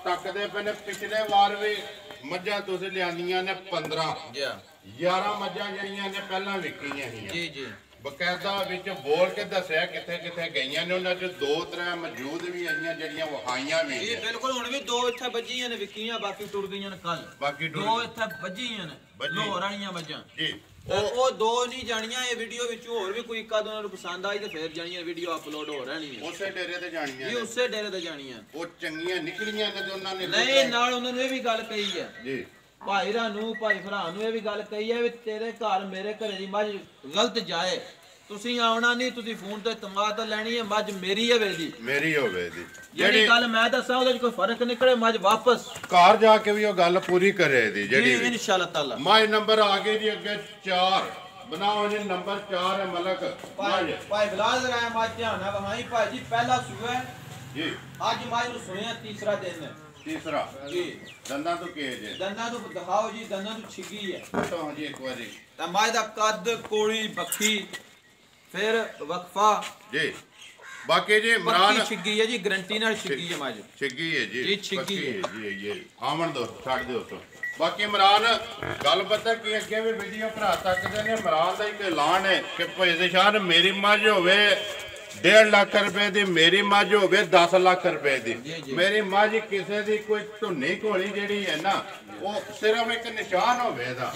ਤੱਕਦੇ ਪਏ ਨੇ ਪਿਛਲੇ ਵਾਰ ਵੀ ਮੱਝਾਂ ਤੁਸੀਂ ਲਿਆਂਦੀਆਂ ਨੇ 15 ਜੀ 11 ਮੱਝਾਂ ਜਿਹੜੀਆਂ ਨੇ ਪਹਿਲਾਂ ਵਿਕੀਆਂ ਸੀ ਜੀ ਜੀ ਬਕਾਇਦਾ ਵਿੱਚ ਬੋਲ ਕੇ ਦੱਸਿਆ ਕਿੱਥੇ ਕਿੱਥੇ ਗਈਆਂ ਨੇ ਉਹਨਾਂ 'ਚ 2-3 ਮੌਜੂਦ ਵੀ ਆਈਆਂ ਜਿਹੜੀਆਂ ਵਹਾਈਆਂ ਵੀ ਜੀ ਬਿਲਕੁਲ ਹੁਣ ਵੀ 2 ਇੱਥੇ ਵੱਜੀਆਂ ਨੇ ਵਿਕੀਆਂ ਬਾਕੀ ਟੁਰ ਗਈਆਂ ਨੇ ਕੱਲ ਬਾਕੀ 2 ਇੱਥੇ ਵੱਜੀਆਂ ਨੇ ਲਾਹੌਰ ਵਾਲੀਆਂ ਮੱਝਾਂ ਜੀ ਉਹ 2 ਨਹੀਂ ਜਾਣੀਆਂ ਇਹ ਵੀਡੀਓ ਵਿੱਚ ਹੋਰ ਵੀ ਕੋਈ ਇੱਕ ਉਹਨਾਂ ਨੂੰ ਪਸੰਦ ਆਈ ਤੇ ਫਿਰ ਜਾਣੀਆਂ ਵੀਡੀਓ ਅਪਲੋਡ ਹੋ ਰਹਿਣੀਆਂ ਉਸੇ ਡੇਰੇ ਤੇ ਜਾਣੀਆਂ ਜੀ ਉਸੇ ਡੇਰੇ ਤੇ ਜਾਣੀਆਂ ਉਹ ਚੰਗੀਆਂ ਨਿਕਲੀਆਂ ਨੇ ਤੇ ਉਹਨਾਂ ਨੇ ਨਹੀਂ ਨਾਲ ਉਹਨਾਂ ਨੂੰ ਇਹ ਵੀ ਗੱਲ ਕਹੀ ਹੈ ਜੀ ਭਾਈ ਭਰਾ ਨੂੰ ਇਹ ਵੀ ਗੱਲ ਕਹੀ ਹੈ ਵੀ ਤੇਰੇ ਘਰ ਮੇਰੇ ਘਰੇ ਦੀ ਮੱਝ ਗਲਤ ਜਾਏ ਤੁਸੀਂ ਆਉਣਾ ਨਹੀਂ ਤੁਸੀਂ ਫੋਨ ਤੇ ਤਮਾਤ ਲੈਣੀ ਹੈ ਮੱਝ ਮੇਰੀ ਹੋਵੇ ਦੀ ਜਿਹੜੀ ਗੱਲ ਮੈਂ ਦੱਸਾਂ ਉਹਦੇ ਵਿੱਚ ਕੋਈ ਫਰਕ ਨਿਕਲੇ ਮੱਝ ਵਾਪਸ ਘਰ ਜਾ ਕੇ ਵੀ ਉਹ ਗੱਲ ਪੂਰੀ ਕਰੇ ਦੀ ਜਿਹੜੀ ਜੀ ਇਨਸ਼ਾਅੱਲਾ ਤਾਲਾ ਮਾਈ ਨੰਬਰ ਆ ਗਏ ਜੀ ਅੱਗੇ 4 ਬਣਾਓ ਜੀ ਨੰਬਰ 4 ਹੈ ਮਲਕ ਭਾਈ ਬਲਾਲ ਜਰਾ ਮੱਝ ਧਿਆਨ ਨਾਲ ਵਹਾਈ ਭਾਈ ਜੀ ਪਹਿਲਾ ਸੂਆ ਹੈ ਜੀ ਅੱਜ ਮੱਝ ਨੂੰ ਸੁਣਿਆ ਤੀਸਰਾ ਦਿਨ ਹੈ ਤੀਸਰਾ ਜੀ ਦੰਦਾਂ ਤੋਂ ਕੀ ਜੇ ਦੰਦਾਂ ਤੋਂ ਦਿਖਾਓ ਜੀ ਦੰਦਾਂ ਤੋਂ ਛਿੱਗੀ ਹੈ ਤਾਂ ਜੀ ਇੱਕ ਵਾਰੀ ਤਾਂ ਮੱਝ ਦਾ ਕੱਦ ਕੋਲੀ ਬੱਖੀ ਫਿਰ ਵਕਫਾ ਜੀ ਬਾਕੀ ਜੀ ਇਮਰਾਨ ਛਿੱਗੀ ਹੈ ਜੀ ਗਰੰਟੀ ਨਾਲ ਛਿੱਗੀ ਹੈ ਮੱਝ ਛਿੱਗੀ ਹੈ ਜੀ ਛਿੱਗੀ ਹੈ ਜੀ ਇਹ ਆਵਣ ਦੋ ਛੱਡ ਦਿਓ ਤੋਂ ਬਾਕੀ ਇਮਰਾਨ ਗੱਲ ਪਤਾ ਕੀ ਅੱਗੇ ਵੀ ਵੀਡੀਓ ਭਰਾ ਤੱਕਦੇ ਨੇ ਇਮਰਾਨ ਦਾ ਇੱਕ ਐਲਾਨ ਹੈ ਕਿ ਭਾਈ ਨਿਸ਼ਾਨ ਮੇਰੀ ਮੱਝ ਹੋਵੇ 1.5 ਲੱਖ ਰੁਪਏ ਦੀ ਮੇਰੀ ਮੱਝ ਹੋਵੇ 10 ਲੱਖ ਰੁਪਏ ਦੀ ਮੇਰੀ ਮੱਝ ਕਿਸੇ ਦੀ ਕੋਈ ਧੁੰਨੀ ਘੋਲੀ ਜਿਹੜੀ ਹੈ ਨਾ ਉਹ ਸਿਰਫ ਇੱਕ ਨਿਸ਼ਾਨ ਹੋਵੇ ਇਹਦਾ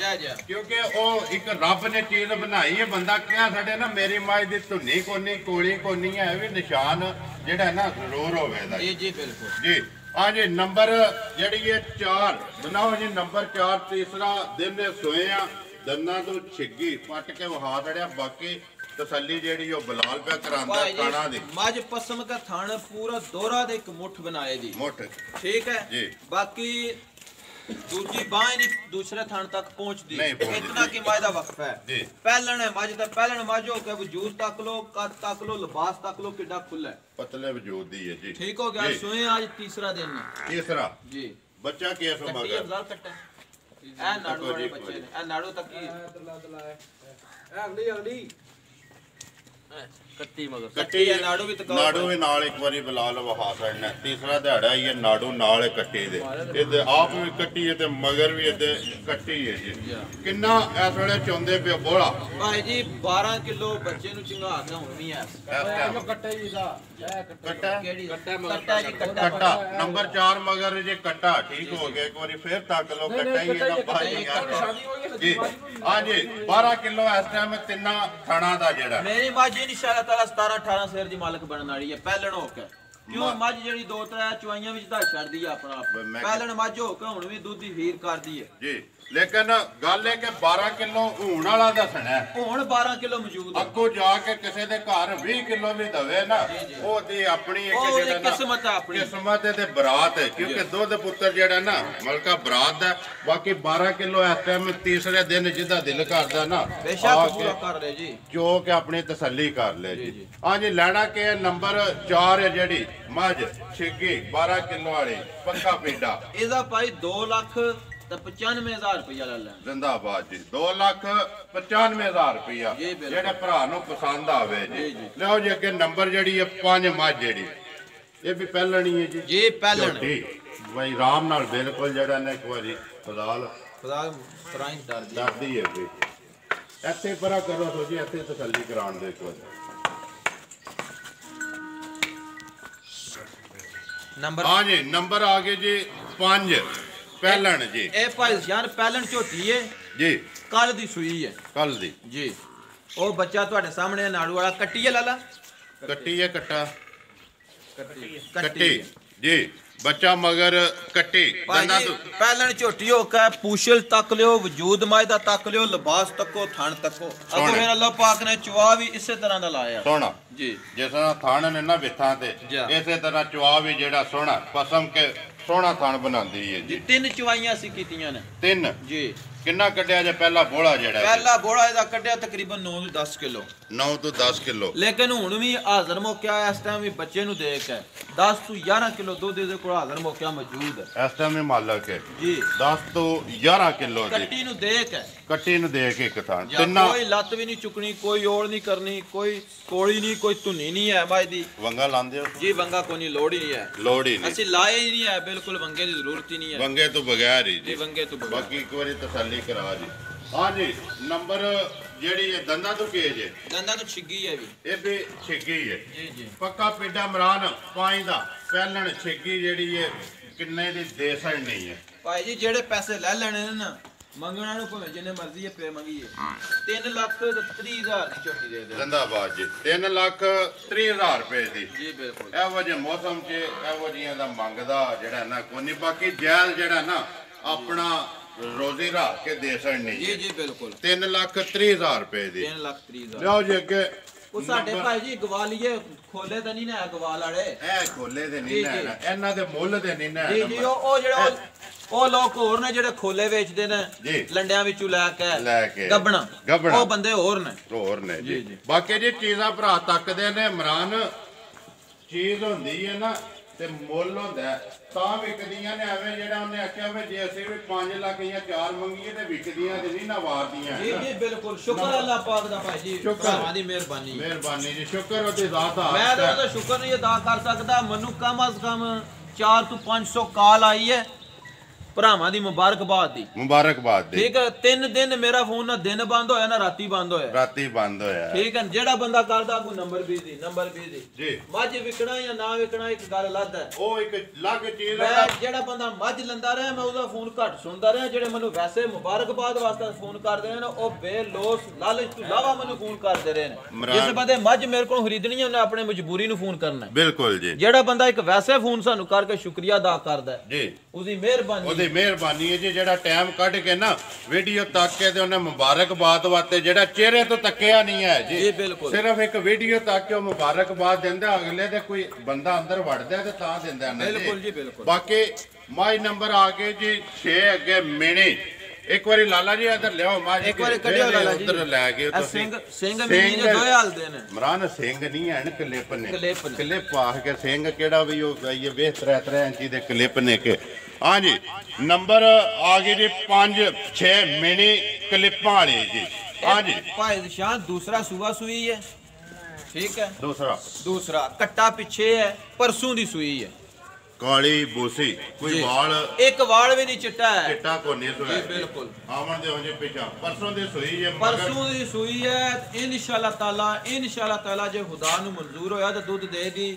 ਕਿਉਂਕਿ ਉਹ ਇੱਕ ਰੱਬ ਨੇ ਚੀਜ਼ ਬਣਾਈ ਹੈ ਬੰਦਾ ਕਿਹਾ ਸਾਡੇ ਨਾ ਮੇਰੀ ਮੱਝ ਦੀ ਧੁੰਨੀ ਕੋਨੀ ਕੋਲੀ ਕੋਨੀ ਹੈ ਵੀ ਨਿਸ਼ਾਨ ਜਿਹੜਾ ਨਾ ਜ਼ਰੂਰ ਹੋਵੇ ਇਹਦਾ ਜੀ ਬਿਲਕੁਲ ਜੀ ਹਾਂ ਜੀ ਨੰਬਰ ਜਿਹੜੀ ਇਹ 4 ਬਣਾਓ ਜੀ ਨੰਬਰ 4 ਤੀਸਰਾ ਦਿਨ ਦੇ ਸੋਏ ਆ ਦੰਦਾਂ ਤੋਂ ਛਿੱਗੀ ਪੱਟ ਕੇ ਵਹਾ ਦੜਿਆ ਬਾਕੀ ਤਸੱਲੀ ਜਿਹੜੀ ਉਹ ਬਲਾਲ ਪਿਆ ਕਰਾਂਦਾ ਖਾਣਾ ਦੀ ਮੱਝ ਪਸਮ ਦਾ ਥਣ ਪੂਰਾ ਦੋਰਾ ਦੇ ਇੱਕ ਮੁੱਠ ਬਣਾਏ ਦੀ ਮੁੱਠ ਠੀਕ ਹੈ ਜੀ ਬਾਕੀ ਦੂਜੀ ਬਾਹ ਨਹੀਂ ਦੂਸਰੇ ਥਣ ਤੱਕ ਪਹੁੰਚਦੀ ਇਤਨਾ ਕਿ ਮੱਝ ਦਾ ਵਕਫਾ ਹੈ ਜੀ ਪਹਿਲਣ ਹੈ ਮੱਝ ਦਾ ਪਹਿਲਣ ਮੱਝ ਹੋ ਕੇ ਵਜੂਦ ਤੱਕ ਲੋ ਕੱਦ ਤੱਕ ਲੋ ਲਿਬਾਸ ਤੱਕ ਲੋ ਕਿੱਡਾ ਖੁੱਲਾ ਹੈ ਪਤਲੇ ਵਜੂਦ ਦੀ ਹੈ ਜੀ ਠੀਕ ਹੋ ਗਿਆ ਸੋਏ ਅੱਜ ਤੀਸਰਾ ਦਿਨ ਤੀਸਰਾ ਜੀ ਬੱਚਾ ਕੀ ਸੋ ਮਗਰ ਅਫਜ਼ਾਲ ਕੱਟਾ ਇਹ ਨਾੜੂ ਵਾਲੇ ਬੱਚੇ ਨੇ ਇਹ ਨਾੜੂ ਤੱਕ ਹੀ ਅਗਲੀ ਕੱਟੀ ਹੈ ਨਾੜੂ ਵੀ ਤਕਾ ਨਾੜੂ ਵੀ ਨਾਲ ਇੱਕ ਵਾਰੀ ਬਲਾਲ ਵਹਾ ਛੜਨਾ ਤੀਸਰਾ ਦਿਹਾੜਾ ਇਹ ਨਾੜੂ ਨਾਲ ਕੱਟੀ ਦੇ ਇਹਦੇ ਆਪ ਵੀ ਕੱਟੀ ਹੈ ਤੇ ਮਗਰ ਵੀ ਇਹਦੇ ਕੱਟੀ ਹੈ ਜੀ ਕਿੰਨਾ ਇਸ ਵੇਲੇ ਚੁੰਦੇ ਪਿਓ ਬੋਲਾ ਭਾਈ ਜੀ 12 ਕਿਲੋ ਬੱਚੇ ਨੂੰ ਚੰਗਾ ਕੇ ਹੁਣ ਵੀ ਐ ਕੱਟਾ ਜੀ ਦਾ ਕੱਟਾ ਕਿਹੜੀ ਕੱਟਾ ਜੀ ਕੱਟਾ ਨੰਬਰ 4 ਮਗਰ ਜੇ ਕੱਟਾ ਠੀਕ ਹੋ ਗਿਆ ਇੱਕ ਵਾਰੀ ਫੇਰ ਤੱਕ ਲੋ ਕੱਟਾ ਹੀ ਇਹਦਾ ਭਾਈ ਯਾਰ ਜੀ ਹਾਂਜੀ 12 ਕਿਲੋ ਇਸ ਟਾਈਮ ਤਿੰਨਾਂ ਥਣਾ ਦਾ ਜਿਹੜਾ ਮੇਰੀ ਮੱਝ ਇਨਸ਼ਾਅੱਲਾ ਤਾਲਾ 17 18 ਸ਼ੇਰ ਦੀ ਮਾਲਕ ਬਣਨ ਵਾਲੀ ਹੈ ਪਹਿਲਣ ਹੋ ਕੇ ਕਿਉਂ ਮੱਝ ਜਿਹੜੀ 2-3 ਚੁਆਈਆਂ ਵਿੱਚ ਧਾ ਛੱਡਦੀ ਆ ਆਪਣਾ ਆਪ ਪਹਿਲਣ ਮੱਝ ਹੋ ਕੇ ਹੁਣ ਵੀ ਦੁੱਧ ਦੀ ਫੀਰ ਕਰਦੀ ਹੈ ਜੀ ਲੇਕਿਨ ਗੱਲ ਇਹ ਕਿ 12 ਕਿਲੋ ਹੋਣ ਵਾਲਾ ਦੱਸਣਾ ਹੁਣ 12 ਕਿਲੋ ਮੌਜੂਦ ਹੈ ਅੱਗੋਂ ਜਾ ਕੇ ਕਿਸੇ ਦੇ ਘਰ 20 ਕਿਲੋ ਵੀ ਦਵੇ ਨਾ ਉਹ ਤੇ ਆਪਣੀ ਇੱਕ ਜਿਹੜਾ ਨਾ ਕਿਸਮਤ ਹੈ ਆਪਣੀ ਕਿਸਮਤ ਤੇ ਬਰਾਤ ਹੈ ਕਿਉਂਕਿ ਦੁੱਧ ਪੁੱਤਰ ਜਿਹੜਾ ਨਾ ਮਲਕਾ ਬਰਾਤ ਦਾ ਬਾਕੀ 12 ਕਿਲੋ ਇਸ ਟਾਈਮ ਤੀਸਰੇ ਦਿਨ ਜਿੱਦਾਂ ਦਿਲ ਕਰਦਾ ਨਾ ਬੇਸ਼ੱਕ ਪੂਰਾ ਕਰ ਲੈ ਜੀ ਜੋ ਕਿ ਆਪਣੀ ਤਸੱਲੀ ਕਰ ਲੈ ਜੀ ਹਾਂਜੀ ਲੈਣਾ ਕਿ ਨੰਬਰ 4 ਹੈ ਜਿਹੜੀ ਮੱਝ ਛਿੱਗੀ 12 ਕਿਲੋ ਵਾਲੀ ਪੱਕਾ ਪੀਡਾ ਇਹਦਾ ਭਾਈ 2 ਲੱਖ ਤੇ 95000 ਰੁਪਇਆ ਲੈ ਲੈਣ ਜ਼ਿੰਦਾਬਾਦ ਜੀ 2,95,000 ਰੁਪਇਆ ਜਿਹੜੇ ਭਰਾ ਨੂੰ ਪਸੰਦ ਆਵੇ ਜੀ ਲਿਓ ਜੀ ਅੱਗੇ ਨੰਬਰ ਜਿਹੜੀ ਹੈ 5 ਮੱਝ ਜਿਹੜੀ ਇਹ ਵੀ ਪਹਿਲਣੀ ਹੈ ਜੀ ਜੀ ਪਹਿਲਣ ਬਈ ਆਰਾਮ ਨਾਲ ਬਿਲਕੁਲ ਜਿਹੜਾ ਨੇ ਇੱਕ ਵਾਰੀ ਫਜ਼ਾਲ ਕਰਾਈ ਡਰਦੀ ਹੈ ਵੀ ਇੱਥੇ ਪਰਾ ਕਰੋ ਸੋ ਜੀ ਇੱਥੇ ਤਸੱਲੀ ਕਰਾਉਣ ਦੇ ਇੱਕ ਵਾਰੀ ਨੰਬਰ ਹਾਂਜੀ ਨੰਬਰ ਆ ਗਏ ਜੀ 5 ਪਹਿਲਣ ਜੀ ਇਹ ਭਾਈ ਜਾਨ ਪਹਿਲਣ ਝੋਟੀ ਹੈ ਜੀ ਕੱਲ ਦੀ ਸੂਈ ਹੈ ਕੱਲ ਦੀ ਜੀ ਉਹ ਬੱਚਾ ਤੁਹਾਡੇ ਸਾਹਮਣੇ ਨਾੜੂ ਵਾਲਾ ਕੱਟੀ ਹੈ ਲਾਲਾ ਕੱਟੀ ਹੈ ਕੱਟਾ ਕੱਟੀ ਜੀ ਬੱਚਾ ਮਗਰ ਕੱਟੀ ਦੰਦਾਂ ਤੋਂ ਪਹਿਲਣ ਝੋਟੀ ਹੋ ਕੇ ਪੂਛਲ ਤੱਕ ਲਿਓ ਵਜੂਦ ਮਾਇ ਦਾ ਤੱਕ ਲਿਓ ਲਿਬਾਸ ਤੱਕੋ ਥਣ ਤੱਕੋ ਅੱਗੇ ਮੇਰਾ ਅੱਲਾਹ ਪਾਕ ਨੇ ਚਵਾ ਵੀ ਇਸੇ ਤਰ੍ਹਾਂ ਦਾ ਲਾਇਆ ਸੋਹਣਾ ਜੀ ਜਿਸ ਤਰ੍ਹਾਂ ਥਣ ਨੇ ਨਾ ਵਿੱਥਾਂ ਤੇ ਇਸੇ ਤਰ੍ਹਾਂ ਚਵਾ ਵੀ ਜਿਹੜਾ ਸੋਹਣਾ ਪਸਮ ਕੇ ਸੋਹਣਾ ਥਣ ਬਣਾਉਂਦੀ ਹੈ ਜੀ 3 ਚਵਾਈਆਂ ਸੀ ਕੀਤੀਆਂ ਨੇ 3 ਜੀ ਕਿੰਨਾ ਕੱਢਿਆ ਜੇ ਪਹਿਲਾ ਬੋਲਾ ਜਿਹੜਾ ਪਹਿਲਾ ਬੋਲਾ ਇਹਦਾ ਕੱਢਿਆ ਤਕਰੀਬਨ 9 ਤੋਂ 10 ਕਿਲੋ 9 ਤੋਂ 10 ਕਿਲੋ ਲੇਕਿਨ ਹੁਣ ਵੀ ਹਾਜ਼ਰ ਮੌਕਿਆ ਇਸ ਟਾਈਮ ਵੀ ਬੱਚੇ ਨੂੰ ਦੇਖ ਕੇ 10 ਤੋਂ 11 ਕਿਲੋ ਦੁੱਧ ਦੇ ਕੋਲ ਹਾਜ਼ਰ ਮੌਕਿਆ ਮੌਜੂਦ ਹੈ ਇਸ ਟਾਈਮ ਇਹ ਮਾਲਕ ਹੈ ਜੀ 10 ਤੋਂ 11 ਕਿਲੋ ਦੀ ਕੱਟੀ ਨੂੰ ਦੇਖ ਕੇ ਕੱਟੀ ਨੂੰ ਦੇ ਕੇ ਇੱਕ ਥਾਂ ਤਿੰਨਾ ਕੋਈ ਲੱਤ ਵੀ ਨਹੀਂ ਚੁੱਕਣੀ ਕੋਈ ਓੜ ਨਹੀਂ ਕਰਨੀ ਕੋਈ ਕੋਲੀ ਨਹੀਂ ਕੋਈ ਧੁੰਨੀ ਨਹੀਂ ਹੈ ਬਾਈ ਦੀ ਵੰਗਾ ਲਾਉਂਦੇ ਹੋ ਜੀ ਵੰਗਾ ਕੋਈ ਨਹੀਂ ਲੋੜ ਹੀ ਨਹੀਂ ਹੈ ਲੋੜ ਹੀ ਨਹੀਂ ਅਸੀਂ ਲਾਏ ਹੀ ਨਹੀਂ ਹੈ ਬਿਲਕੁਲ ਵੰਗੇ ਦੀ ਜ਼ਰੂਰਤ ਹੀ ਨਹੀਂ ਹੈ ਵੰਗੇ ਤੋਂ ਬਗੈਰ ਹੀ ਜੀ ਵੰਗੇ ਤੋਂ ਬਗੈਰ ਬਾਕੀ ਇੱਕ ਵਾਰੀ ਤਸੱਲੀ ਕਰਾ ਜੀ ਹਾਂਜੀ ਨੰਬਰ ਜਿਹੜੀ ਇਹ ਦੰਦਾਂ ਤੋਂ ਕੇਜ ਹੈ ਦੰਦਾਂ ਤੋਂ ਛਿੱਗੀ ਹੈ ਵੀ ਇਹ ਵੀ ਛਿੱਗੀ ਹੈ ਜੀ ਜੀ ਪੱਕਾ ਪਿੰਡਾ ਮਰਾਨ 5 ਦਾ ਪਹਿਲਣ ਛਿੱਗੀ ਜਿਹੜੀ ਹੈ ਕਿੰਨੇ ਦੀ ਦੇ ਨਹੀਂ ਹੈ ਭਾਈ ਜੀ ਜਿਹੜੇ ਪੈਸੇ ਲੈ ਲੈਣੇ ਨੇ ਨਾ ਮੰਗਣਾ ਨੂੰ ਭਾਵੇਂ ਜਿੰਨੇ ਮਰਜ਼ੀ ਪੇ ਮੰਗੀਏ 3,30,000 ਦੀ ਝੋਟੀ ਦੇ ਦੇ ਜ਼ਿੰਦਾਬਾਦ ਜੀ 3,30,000 ਰੁਪਏ ਦੀ ਜੀ ਬਿਲਕੁਲ ਇਹੋ ਜਿਹੇ ਮੌਸਮ 'ਚ ਇਹੋ ਜਿਹੀਆਂ ਦਾ ਮੰਗਦਾ ਜਿਹੜਾ ਨਾ ਕੋਈ ਨਹੀਂ ਬਾਕੀ ਜਾਇਜ਼ ਜਿਹੜਾ ਨਾ ਆਪਣਾ ਰੋਜ਼ੀ ਰੱਖ ਕੇ ਦੇ ਨਹੀਂ ਜੀ ਜੀ ਬਿਲਕੁਲ 3,30,000 ਰੁਪਏ ਦੀ 3,30,000 ਲਿਓ ਜੀ ਅੱਗੇ ਉਹ ਸਾਡੇ ਭਾਈ ਜੀ ਗਵਾਲੀਏ ਖੋਲੇ ਤਾਂ ਨਹੀਂ ਨਾ ਗਵਾਲ ਵਾਲੇ ਇਹ ਖੋਲੇ ਦੇ ਨਹੀਂ ਨਾ ਇਹਨਾਂ ਦੇ ਮੁੱਲ ਦੇ ਨਹੀਂ ਨਾ ਜੀ ਜੀ ਉਹ ਜਿਹੜਾ ਉਹ ਲੋਕ ਹੋਰ ਨੇ ਜਿਹੜੇ ਖੋਲੇ ਵੇਚਦੇ ਨੇ ਲੰਡਿਆਂ ਵਿੱਚੋਂ ਲੈ ਕੇ ਗੱਬਣਾ ਉਹ ਬੰਦੇ ਹੋਰ ਨੇ ਜੀ ਬਾਕੀ ਜੇ ਚੀਜ਼ਾਂ ਭਰਾ ਤੱਕਦੇ ਨੇ ਇਮਰਾਨ ਚੀਜ਼ ਹੁੰਦੀ ਹੈ ਨਾ ਤੇ ਮੁੱਲ ਹੁੰਦਾ ਤਾਂ ਵਿਕਦੀਆਂ ਨੇ ਐਵੇਂ ਜਿਹੜਾ ਉਹਨੇ ਆਖਿਆ ਵੀ ਜੇ ਅਸੀਂ ਵੀ 5 ਲੱਖ ਜਾਂ 4 ਮੰਗੀਏ ਤੇ ਵਿਕਦੀਆਂ ਤੇ ਨਹੀਂ ਨਾ ਵਾਰਦੀਆਂ ਜੀ ਜੀ ਬਿਲਕੁਲ ਸ਼ੁਕਰ ਅੱਲਾਹ ਪਾਕ ਦਾ ਭਾਈ ਜੀ ਭਰਾਵਾਂ ਦੀ ਮਿਹਰਬਾਨੀ ਜੀ ਸ਼ੁਕਰ ਉਹਦੀ ਜ਼ਾਤ ਆ ਮੈਂ ਤਾਂ ਉਹਦਾ ਸ਼ੁਕਰ ਨਹੀਂ ਅਦਾ ਕਰ ਸਕਦਾ ਮੈਨੂੰ ਕਮ ਅਜ਼ ਕਮ 4 ਤੋਂ 500 ਕਾਲ ਆਈ ਹੈ ਭਰਾਵਾਂ ਦੀ ਮੁਬਾਰਕਬਾਦ ਦੀ ਠੀਕ ਹੈ 3 ਦਿਨ ਮੇਰਾ ਫੋਨ ਨਾ ਦਿਨ ਬੰਦ ਹੋਇਆ ਨਾ ਰਾਤੀ ਬੰਦ ਹੋਇਆ ਠੀਕ ਹੈ ਜਿਹੜਾ ਬੰਦਾ ਕਰਦਾ ਕੋਈ ਨੰਬਰ ਵੀ ਦੀ ਜੀ ਮੱਝ ਵਿਕਣਾ ਜਾਂ ਨਾ ਵਿਕਣਾ ਇੱਕ ਗੱਲ ਅਲੱਗ ਹੈ ਉਹ ਇੱਕ ਅਲੱਗ ਚੀਜ਼ ਹੈ ਜਿਹੜਾ ਬੰਦਾ ਮੱਝ ਲੰਦਾ ਰਿਹਾ ਮੈਂ ਉਹਦਾ ਫੋਨ ਘੱਟ ਸੁਣਦਾ ਰਿਹਾ ਜਿਹੜੇ ਮੈਨੂੰ ਵੈਸੇ ਮੁਬਾਰਕਬਾਦ ਵਾਸਤੇ ਫੋਨ ਕਰਦੇ ਨੇ ਉਹ ਬੇਲੋਸ ਲਾਲਚ ਤੋਂ ਇਲਾਵਾ ਮੈਨੂੰ ਫੋਨ ਕਰਦੇ ਰਹੇ ਨੇ ਜਿਸ ਬੰਦੇ ਮੱਝ ਮੇਰੇ ਕੋਲ ਖਰੀਦਣੀ ਹੈ ਉਹਨੇ ਆਪਣੇ ਮਜਬੂਰੀ ਨੂੰ ਫੋਨ ਕਰਨਾ ਬਿਲਕੁਲ ਜੀ ਜਿਹੜਾ ਬੰਦਾ ਇੱਕ ਵੈਸੇ ਫੋਨ ਸਾਨੂੰ ਕਰਕੇ ਸ਼ੁਕਰੀਆ ਅਦਾ ਕਰਦਾ ਜੀ ਉਹਦੀ ਮਿਹਰਬਾਨੀ ਹੈ ਜੀ ਜਿਹੜਾ ਟਾਈਮ ਕੱਢ ਕੇ ਨਾ ਵੀਡੀਓ ਤੱਕ ਕੇ ਤੇ ਉਹਨੇ ਮੁਬਾਰਕਬਾਦ ਵਾਸਤੇ ਜਿਹੜਾ ਚਿਹਰੇ ਤੋਂ ਤੱਕਿਆ ਨਹੀਂ ਹੈ ਜੀ ਸਿਰਫ ਇੱਕ ਵੀਡੀਓ ਤੱਕ ਕੇ ਉਹ ਮੁਬਾਰਕਬਾਦ ਦਿੰਦਾ ਅਗਲੇ ਦੇ ਕੋਈ ਬੰਦਾ ਅੰਦਰ ਵੜਦਾ ਤੇ ਤਾਂ ਦਿੰਦਾ ਨਾ ਬਿਲਕੁਲ ਬਾਕੀ ਮਾਈ ਨੰਬਰ ਆ ਗਏ ਜੀ 6 ਅੱਗੇ ਮਿਣੀ ਇੱਕ ਵਾਰੀ ਲਾਲਾ ਜੀ ਇੱਧਰ ਲਿਆਓ ਮਾਂ ਇੱਕ ਵਾਰੀ ਕੱਢਿਓ ਲਾਲਾ ਜੀ ਉੱਧਰ ਲੈ ਗਏ ਤੁਸੀਂ ਸਿੰਘ ਮਿਣੀ ਦੇ ਦੋਏ ਹਾਲਦੇ ਨੇ ਮਰਾਨ ਸਿੰਘ ਨਹੀਂ ਹਨ ਕਲਿੱਪ ਪਾ ਕੇ ਸਿੰਘ ਕਿਹੜਾ ਵੀ ਉਹ ਇਹ ਵੇਖ 3 ਇੰਚੀ ਦੇ ਕਲਿੱਪ ਨੇ ਕਿ ਹਾਂਜੀ ਨੰਬਰ ਆ ਗਏ ਜੀ 5 6 ਮਿਨੀ ਕਲਿੱਪਾਂ ਵਾਲੀ ਜੀ ਹਾਂਜੀ ਭਾਈ ਸ਼ਾਨ ਦੂਸਰਾ ਸੂਆ ਸੂਈ ਹੈ ठीक है। दूसरा कट्टा पीछे है, परसों दी सुई है, काली बूसी, कोई वाल एक वाल भी नहीं चिट्टा है, चिट्टा को नहीं सुई बिल्कुल। आवन दे हो जी पीछा परसों दी सुई है, परसों दी सुई है। इंशाअल्लाह ताला जे खुदा नु मंजूर होया तो दूध दे दी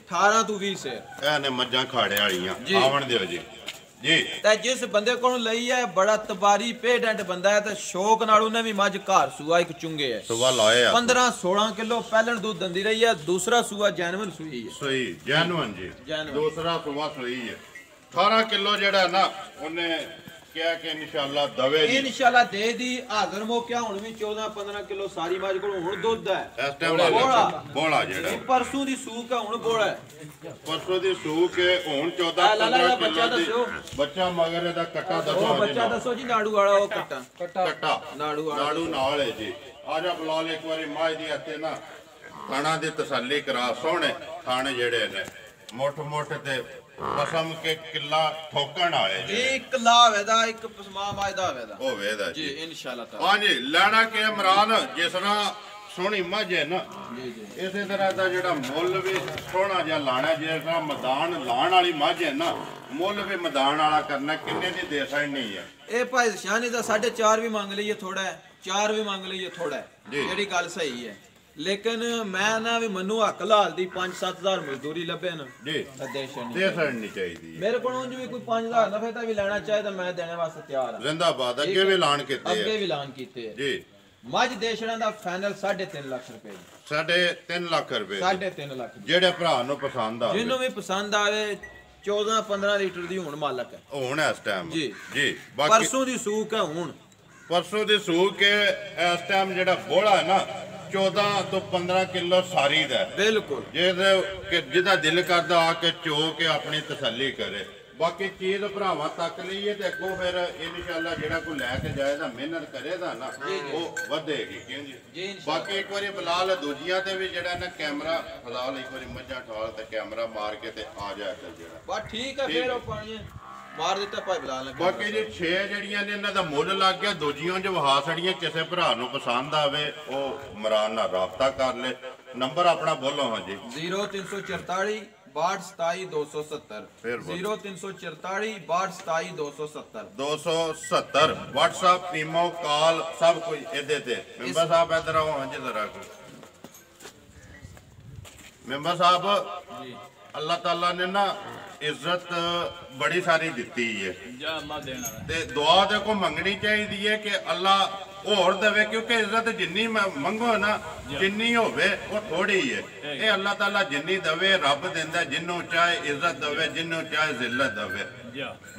18 ਤੋਂ 20 से ਇਹਨੇ ਮੱਝਾਂ ਖਾੜੇ ਵਾਲੀਆਂ ਆਵਣ ਦਿਓ ਜੀ ਜੀ। ਤੇ ਜਿਸ ਬੰਦੇ ਕੋਲ ਲਈ ਹੈ ਬੜਾ ਤਬਾਰੀ ਪੇਡੈਂਟ ਬੰਦਾ ਹੈ ਤੇ ਸ਼ੌਕ ਨਾਲ ਉਹਨੇ ਵੀ ਮੱਝ ਘਰ ਸੂਆ ਇੱਕ ਚੁੰਗੇ ਹੈ, ਸੁਆ ਲਾਏ ਆ 15-16 ਕਿਲੋ ਪਹਿਲਣ ਦੁੱਧ ਦਿੰਦੀ ਰਹੀ ਹੈ। ਦੂਸਰਾ ਸੂਆ ਜੈਨੂਇਨ ਸੂਈ ਹੈ, ਸੂਈ ਜੈਨੂਇਨ ਜੀ, ਦੂਸਰਾ ਸੂਆ ਸੂਈ ਹੈ। 18 ਕਿਲੋ ਜਿਹੜਾ ਨਾ ਉਹਨੇ ਕਿਹਾ ਕਿ ਇਨਸ਼ਾਅੱਲਾ ਦਵੇ ਜੀ, ਇਨਸ਼ਾਅੱਲਾ ਦੇ ਦੀ। ਹਾਜ਼ਰ ਮੌਕਿਆ ਹੁਣ ਵੀ 14-15 ਕਿਲੋ ਸਾਰੀ ਮੱਝ ਕੋਲ ਹੁਣ ਦੁੱਧ ਹੈ। ਇਸ ਟਾਈਮ ਬੋਲਾ ਜਿਹੜਾ ਪਰਸੋਂ ਦੀ ਸੂਕ ਹੈ, ਹੁਣ ਬੋਲਾ ਹੈ, ਪਰਸੋਂ ਦੀ ਸੂਕ ਹੈ, ਹੁਣ 14-15 ਕਿਲੋ ਬੱਚਾ ਮਗਰ ਇਹਦਾ ਕੱਟਾ ਦੱਸੋ, ਬੱਚਾ ਦੱਸੋ ਜੀ। ਨਾੜੂ ਵਾਲਾ ਉਹ ਕੱਟਾ ਨਾੜੂ ਨਾਲ ਹੈ ਜੀ। ਆ ਜਾ ਬਲਾਲ ਇੱਕ ਵਾਰੀ ਮੱਝ ਦੀ ਹੱਥੇ ਨਾ ਖਾਣਾ ਦੀ ਤਸੱਲੀ ਕਰਾ। ਸੋਹਣੇ ਖਾਣੇ ਜਿਹੜੇ ਨੇ ਮੁੱਠ ਤੇ ਕਸਮ ਕੇ ਕਿੱਲਾ ਠੋਕਣ ਵਾਲੇ ਜੀ। ਇੱਕ ਲਾਵ ਇਹਦਾ, ਇੱਕ ਪਸਮਾ ਮਾਇਦਾ ਹੋਵੇਦਾ ਹੋਵੇਦਾ ਜੀ ਇਨਸ਼ਾਅੱਲਾ ਤਾਲਾ। ਹਾਂਜੀ ਲੈਣਾ ਕਿ ਇਮਰਾਨ ਜਿਸ ਤਰ੍ਹਾਂ ਸੋਹਣੀ ਮੱਝ ਹੈ ਨਾ ਇਸੇ ਤਰ੍ਹਾਂ ਦਾ ਜਿਹੜਾ ਮੁੱਲ ਵੀ ਸੋਹਣਾ ਜਿਹਾ ਲਾਣਾ। ਜਿਸ ਤਰ੍ਹਾਂ ਮੈਦਾਨ ਲਾਣ ਵਾਲੀ ਮੱਝ ਹੈ ਨਾ ਮੁੱਲ ਵੀ ਮੈਦਾਨ ਵਾਲਾ ਕਰਨਾ। ਕਿੰਨੇ ਦੀ ਦੇ ਸਕਣੀ ਹੈ ਇਹ ਭਾਈ ਸ਼ਾਨੀ ਦਾ 4.5 ਵੀ ਮੰਗ ਲਈਏ ਥੋੜਾ ਹੈ, 4 ਵੀ ਮੰਗ ਲਈਏ ਥੋੜਾ ਹੈ, ਜਿਹੜੀ ਗੱਲ ਸਹੀ ਹੈ। लेकिन मैं ना भी मनु हक लाल दी 5-7 हज़ार मजदूरी लभे ना जी दे छड़नी चाहिए। मेरे को उंज भी कोई 5 हज़ार नफे दा भी लेना चाहिए तो मैं देने वास्ते तैयार हां। जिंदाबाद। अगे भी ऐलान कीते जी। मज देशना दा फाइनल 3.5 लाख रुपए, 3.5 लाख रुपए, 3.5 लाख जेड़े भरा नु पसंद आवे, जिन्नु भी पसंद आवे। 14-15 लीटर दी हुन मालक है हुन इस टाइम जी जी। परसों दी सूक है, हुन परसों दी सूक है। इस टाइम जेड़ा बोला है ना 14 ਤੋਂ 15 ਕਿਲੋ ਸਾਰੀ ਦਾ ਬਿਲਕੁਲ। ਜਿਹਦਾ ਦਿਲ ਕਰਦਾ ਆ ਕੇ ਚੋ ਕੇ ਆਪਣੀ ਤਸੱਲੀ ਕਰੇ। ਬਾਕੀ ਚੀਜ਼ ਭਰਾਵਾਂ ਤੱਕ ਲਈਏ ਤੇ ਅੱਗੋਂ ਫਿਰ ਇਨਸ਼ਾਅੱਲਾ ਜਿਹੜਾ ਕੋਈ ਲੈ ਕੇ ਜਾਏਗਾ ਮਿਹਨਤ ਕਰੇਗਾ ਨਾ ਉਹ ਵਧੇਗੀ। ਕਿਉਂ ਜੀ। ਬਾਕੀ ਇੱਕ ਵਾਰੀ ਬਲਾਲ ਦੂਜੀਆਂ ਤੇ ਵੀ ਜਿਹੜਾ ਨਾ ਕੈਮਰਾ ਬਲਾਲ ਇੱਕ ਵਾਰੀ ਮੱਝਾਂ ਠਾਲ ਤੇ ਕੈਮਰਾ ਮਾਰ ਕੇ ਤੇ ਆ ਜਾ ਕਰ ਜਿਹੜਾ ਬਸ ਠੀਕ ਹੈ। ਫਿਰ ਉਹ ਪਾਣੀ ਮਾਰ ਦਿੱਤਾ ਭਾਈ ਬਲਾਲ ਨੇ। ਬਾਕੀ ਜੀ 6 ਜਿਹੜੀਆਂ ਨੇ ਇਹਨਾਂ ਦਾ ਮੁੱਲ ਲੱਗ ਗਿਆ। ਦੂਜੀਆਂ ਜੋ ਵਹਾ ਛੜੀਆਂ ਕਿਸੇ ਭਰਾ ਨੂੰ ਪਸੰਦ ਆਵੇ ਉਹ ਇਮਰਾਨ ਨਾਲ ਰਾਬਤਾ ਕਰ ਲੈ। ਨੰਬਰ ਆਪਣਾ ਬੋਲੋ। ਹਾਂ ਜੀ 0344 6227 270 0344 6227 270 WhatsApp ਈਮੋ ਕਾਲ ਸਭ ਕੁਝ ਇਹਦੇ ਤੇ। ਮੈਂਬਰ ਸਾਹਿਬ ਇਧਰ ਆਓ। ਹਾਂ ਜੀ ਜ਼ਰਾ ਮੈਂਬਰ ਸਾਹਿਬ ਜੀ अल्लाह ताला ने ना इज्जत बड़ी सारी दी है ते दुआ देखो मंगनी चाहिए है कि अल्लाह और देवे। क्योंकि इज्जत जिन्नी मंगो ना जिन्नी होवे वो थोड़ी है। ये अल्लाह ताला जिन्नी दवे रब देंदा, जिन्नू चाहे इज्जत दवे, जिन्नू चाहे जिल्लत दवे।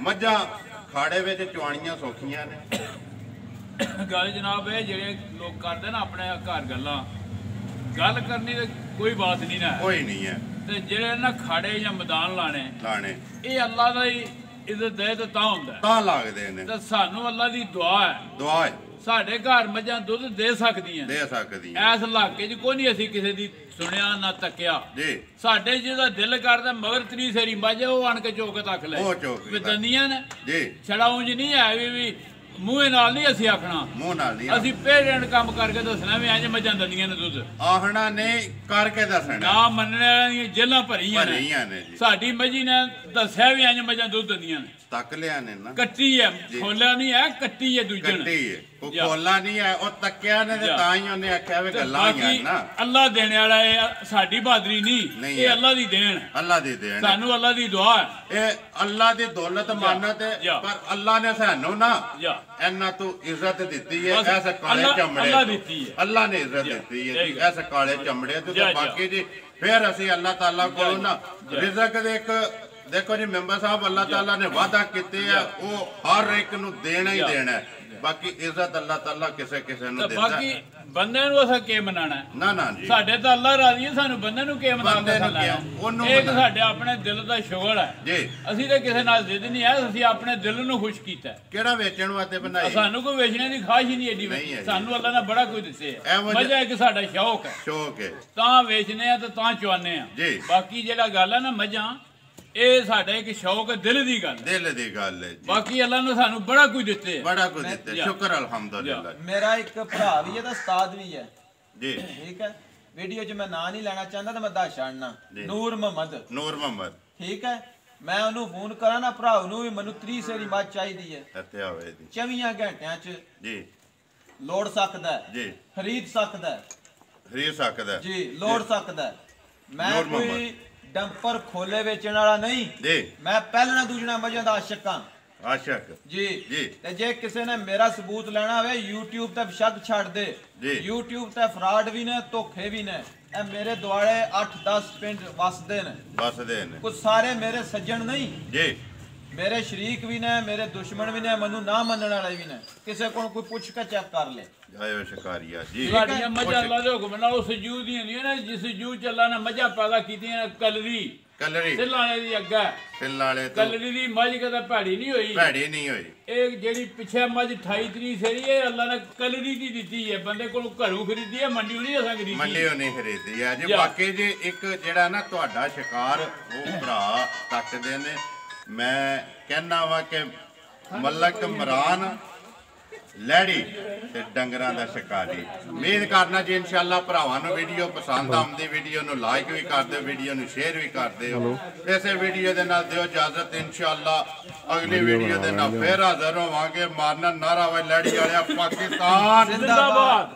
मझां खाड़े विच चवाणियां सौखियां ने। गल जनाब जेड़े लोग करदे ना अपने घर गल करनी ते कोई बात नहीं ना, कोई नहीं है। ਤੇ ਜਿਹੜੇ ਨਾ ਖਾੜੇ ਜਾਂ ਮੈਦਾਨ ਲਾਣੇ ਇਹ ਅੱਲਾ ਦਾ ਹੀ ਇੱਜ਼ਤ ਦੇ ਤੇ ਤਾਂ ਹੁੰਦਾ ਤਾਂ ਲੱਗਦੇ ਨੇ। ਤੇ ਸਾਨੂੰ ਅੱਲਾ ਦੀ ਦੁਆ ਹੈ ਸਾਡੇ ਘਰ ਮੱਝਾਂ ਦੁੱਧ ਦੇ ਸਕਦੀਆਂ ਇਸ ਇਲਾਕੇ 'ਚ ਕੋਈ ਨਹੀਂ ਅਸੀਂ ਕਿਸੇ ਦੀ ਸੁਣਿਆ ਨਾ ਤੱਕਿਆ ਜੀ। ਸਾਡੇ ਜਿਹਦਾ ਦਿਲ ਕਰਦਾ ਮਗਰ ਤਰੀ ਸੇਰੀ ਮੱਝ ਉਹ ਆਣ ਕੇ ਚੋਕ ਤੱਕ ਲੈ ਵੀ ਦੰਦੀਆਂ ਨੇ ਜੀ। ਛੜਾ ਉਂਝ ਨਹੀਂ ਹੈ ਵੀ ਮੂੰਹ ਨਾਲ ਨਹੀਂ ਅਸੀਂ ਆਖਣਾ, ਮੂੰਹ ਨਾਲ ਨਹੀਂ ਅਸੀਂ ਪੇਰੈਂਟ ਕੰਮ ਕਰਕੇ ਦੱਸਣਾ ਵੀ ਇੰਜ ਮੱਝਾਂ ਦੰਦੀਆਂ ਨੇ ਦੁੱਧ ਆਹਣਾ ਨਹੀਂ ਕਰਕੇ ਦੱਸਣਾ। ਨਾ ਮੰਨਣ ਵਾਲੀਆਂ ਜੇਲਾਂ ਭਰੀਆਂ ਨੇ ਜੀ। ਸਾਡੀ ਮੱਝੀ ਨੇ ਦੱਸਿਆ ਵੀ ਇੰਜ ਮੱਝਾਂ ਦੁੱਧ ਦਿੰਦੀਆਂ ਨੇ। ਤੱਕ ਲਿਆ ਨੇ ਨਾ ਕੱਟੀ ਹੈ, ਖੋਲਿਆ ਨਹੀਂ ਹੈ, ਕੱਟੀ ਹੈ ਦੂਜਣ ਕੱਟੀ ਹੈ। ਉਹ ਖੋਲਾ ਨਹੀਂ ਹੈ, ਉਹ ਤੱਕਿਆ ਨੇ ਤੇ ਤਾਂ ਹੀ ਉਹਨੇ ਆਖਿਆ ਵੀ ਗੱਲਾਂ ਆਈਆਂ ਨਾ। ਅੱਲਾ ਦੇਣ ਵਾਲਾ ਇਹ ਸਾਡੀ ਬਹਾਦਰੀ ਨਹੀਂ, ਇਹ ਅੱਲਾ ਦੀ ਦੇਣ ਹੈ। ਅੱਲਾ ਦੀ ਦੇਣ ਸਾਨੂੰ ਅੱਲਾ ਦੀ ਦੁਆ ਹੈ। ਇਹ ਅੱਲਾ ਦੀ ਦੌਲਤ ਮਾਨਤ ਹੈ। ਪਰ ਅੱਲਾ ਨੇ ਸਾਨੂੰ ਨਾ ਇਹਨਾਂ ਤੋਂ ਇੱਜ਼ਤ ਦਿੱਤੀ ਹੈ। ਐਸ ਕਾਲੇ ਚਮੜੇ ਅੱਲਾ ਨੇ ਇੱਜ਼ਤ ਦਿੱਤੀ ਹੈ ਜੀ। ਐਸ ਕਾਲੇ ਚਮੜੇ ਤੋਂ ਬਾਕੀ ਜੀ ਫਿਰ ਅਸੀਂ ਅੱਲਾ ਤਾਲਾ ਕੋਲੋਂ ਨਾ ਰਿਜ਼ਕ ਦੇ ਇੱਕ देखो जी मेंबर साहब अल्लाह ताला ने वादा किते है वो हर एक नु देना ही देना है। बाकी इज्जत अल्लाह ताला किसे किसे नु देता है। बाकी बंदे नु असा के मनाना है ना ना जी। साडे तो अल्लाह राजी है, सानू बंदे नु के मनाना है। एक साडे अपने दिल दा शुगल है जी। ਅਸੀਂ ਤੇ ਕਿਸੇ ਨਾਲ ਜ਼ਿੱਦ ਨਹੀਂ ਹੈ, ਅਸੀਂ ਆਪਣੇ ਦਿਲ ਨੂੰ ਖੁਸ਼ ਕੀਤਾ ਹੈ। ਕਿਹੜਾ ਵੇਚਣ ਵਾਸਤੇ ਬਣਾਈ? ਸਾਨੂੰ ਕੋਈ ਵੇਚਣੇ ਦੀ ਖਾਹਿਸ਼ ਹੀ ਨਹੀਂ ਏਡੀ। ਸਾਨੂੰ ਅੱਲਾਹ ਨੇ ਬੜਾ ਕੁਝ ਦਿੱਤੇ। ਮਜ਼ਾ ਇੱਕ ਸਾਡਾ ਸ਼ੌਕ ਹੈ ਤਾਂ ਵੇਚਨੇ ਆ ਤੇ ਤਾਂ ਚਵਾਨੇ ਆ। ਬਾਕੀ ਜਿਹੜਾ ਗੱਲ ਹੈ ਨਾ ਮੱਝਾਂ ਇਹ ਸਾਡਾ ਇੱਕ ਸ਼ੌਕ ਹੈ, ਦਿਲ ਦੀ ਗੱਲ ਹੈ। ਬਾਕੀ ਅੱਲਾ ਨੇ ਸਾਨੂੰ ਬੜਾ ਕੁਝ ਦਿੱਤੇ, ਸ਼ੁਕਰ ਅਲਹਮਦੁਲਿਲਾ। ਮੇਰਾ ਇੱਕ ਭਰਾ ਵੀ ਹੈ ਤੇ ਉਸਤਾਦ ਵੀ ਹੈ ਜੀ। ਠੀਕ ਹੈ ਵੀਡੀਓ 'ਚ ਮੈਂ ਨਾਂ ਨਹੀਂ ਲੈਣਾ ਚਾਹੁੰਦਾ ਤਾਂ ਮੈਂ ਦੱਸ ਛੱਡਣਾ, ਨੂਰ ਮੁਹੰਮਦ। ਠੀਕ ਹੈ, ਮੈਂ ਉਹਨੂੰ ਫੋਨ ਕਰਾਂ ਨਾ ਭਰਾ ਨੂੰ ਵੀ ਮੈਨੂੰ 30 ਸੇਰੀ ਮੱਝ ਚਾਹੀਦੀ ਹੈ, 24 ਘੰਟਿਆਂ 'ਚ ਜੀ ਲੋੜ ਸਕਦਾ ਜੀ, ਖਰੀਦ ਸਕਦਾ ਜੀ, ਲੋੜ ਸਕਦਾ। ਮੈਂ ਕੋਈ ਡੰਪਰ ਖੋਲੇ ਵੇਚਣ ਵਾਲਾ ਨਹੀਂ ਜੀ, ਮੈਂ ਪਹਿਲਣਾ ਦੂਜਣਾ ਮੱਝਾਂ ਦਾ ਆਸ਼ਕ ਜੀ। ਤੇ ਜੇ ਕਿਸੇ ਨੇ ਮੇਰਾ ਸਬੂਤ ਲੈਣਾ ਹੋਵੇ YouTube ਤੇ ਸ਼ੱਕ ਛੱਡ ਦੇ, YouTube ਤੇ ਫਰਾਡ ਵੀ ਨੇ, ਧੋਖੇ ਵੀ ਨੇ। ਇਹ ਮੇਰੇ ਦੁਆਲੇ 8-10 ਪਿੰਡ ਵਸਦੇ ਨੇ, ਕੁਝ ਸਾਰੇ ਮੇਰੇ ਸੱਜਣ ਨਹੀਂ ਜੀ, ਮੇਰੇ ਸ਼ਰੀਕ ਵੀ ਨੇ, ਮੇਰੇ ਦੁਸ਼ਮਣ ਵੀ ਨੇ, ਮੈਨੂੰ ਨਾ ਮੰਨਣ ਵਾਲੇ ਵੀ ਨੇ। ਕਿਸੇ ਕੋਲ ਕੋਈ ਪੁੱਛ ਕੇ ਚੈੱਕ ਕਰ ਲੈ। ਜਾਇਓ ਸ਼ਿਕਾਰੀਆ ਜੀ, ਸਾਡੀਆਂ ਮੱਝਾਂ ਅੱਲਾਹ ਦੇ ਹੁਕਮ ਨਾਲ ਉਸ ਜੂ ਦੀਆਂ ਹੁੰਦੀਆਂ ਨੇ ਜਿਸ ਜੂ ਚ ਅੱਲਾਹ ਨੇ ਮੱਝਾਂ ਪੈਦਾ ਕੀਤੀਆਂ। ਕਲਰੀ ਸਿੱਲਾਲੇ ਦੀ ਅੱਗਾ ਕਲਰੀ ਦੀ ਮੱਝ ਕਦੇ ਭੈੜੀ ਨਹੀਂ ਹੋਈ। ਇਹ ਜਿਹੜੀ ਪਿੱਛੇ ਮੱਝ 28-30 ਸੇਰੀ ਇਹ ਅੱਲਾਹ ਨੇ ਕਲਰੀ ਦੀ ਦਿੱਤੀ ਹੈ। ਬੰਦੇ ਕੋਲ ਘਰੋਂ ਖਰੀਦੀ ਹੈ, ਮੰਡੀੋਂ ਨਹੀਂ ਅਸਾਂ ਖਰੀਦੀ ਹੈ ਜੀ। ਬਾਕੀ ਜੀ ਇੱਕ ਜਿਹੜਾ ਨਾ ਤੁਹਾਡਾ ਸ਼ਿਕਾਰ ਉਹ ਭਰਾ ਕੱਟਦੇ ਨੇ, ਮੈਂ ਕਹਿਣਾ ਵਾ ਕਿ ਮਲਕ ਇਮਰਾਨ ਲਹਿੜੀ ਤੇ ਡੰਗਰਾਂ ਦਾ ਸ਼ਿਕਾਰੀ। ਉਮੀਦ ਕਰਨਾ ਜੀ ਇਨਸ਼ਾਅੱਲਾ ਭਰਾਵਾਂ ਨੂੰ ਵੀਡੀਓ ਪਸੰਦ ਆਉਂਦੀ, ਵੀਡੀਓ ਨੂੰ ਲਾਈਕ ਵੀ ਕਰ ਦਿਓ, ਵੀਡੀਓ ਨੂੰ ਸ਼ੇਅਰ ਵੀ ਕਰ ਦਿਓ। ਇਸੇ ਵੀਡੀਓ ਦੇ ਨਾਲ ਦਿਓ ਇਜਾਜ਼ਤ, ਇਨਸ਼ਾਅੱਲਾ ਅਗਲੀ ਵੀਡੀਓ ਦੇ ਨਾਲ ਫੇਰ ਹਾਜ਼ਰ ਹੋਵਾਂਗੇ। ਮਾਰਨਾ ਨਾਰਾ ਵਾ ਲਹਿੜੀ ਵਾਲਿਆ, ਪਾਕਿਸਤਾਨ ਜ਼ਿੰਦਾਬਾਦ।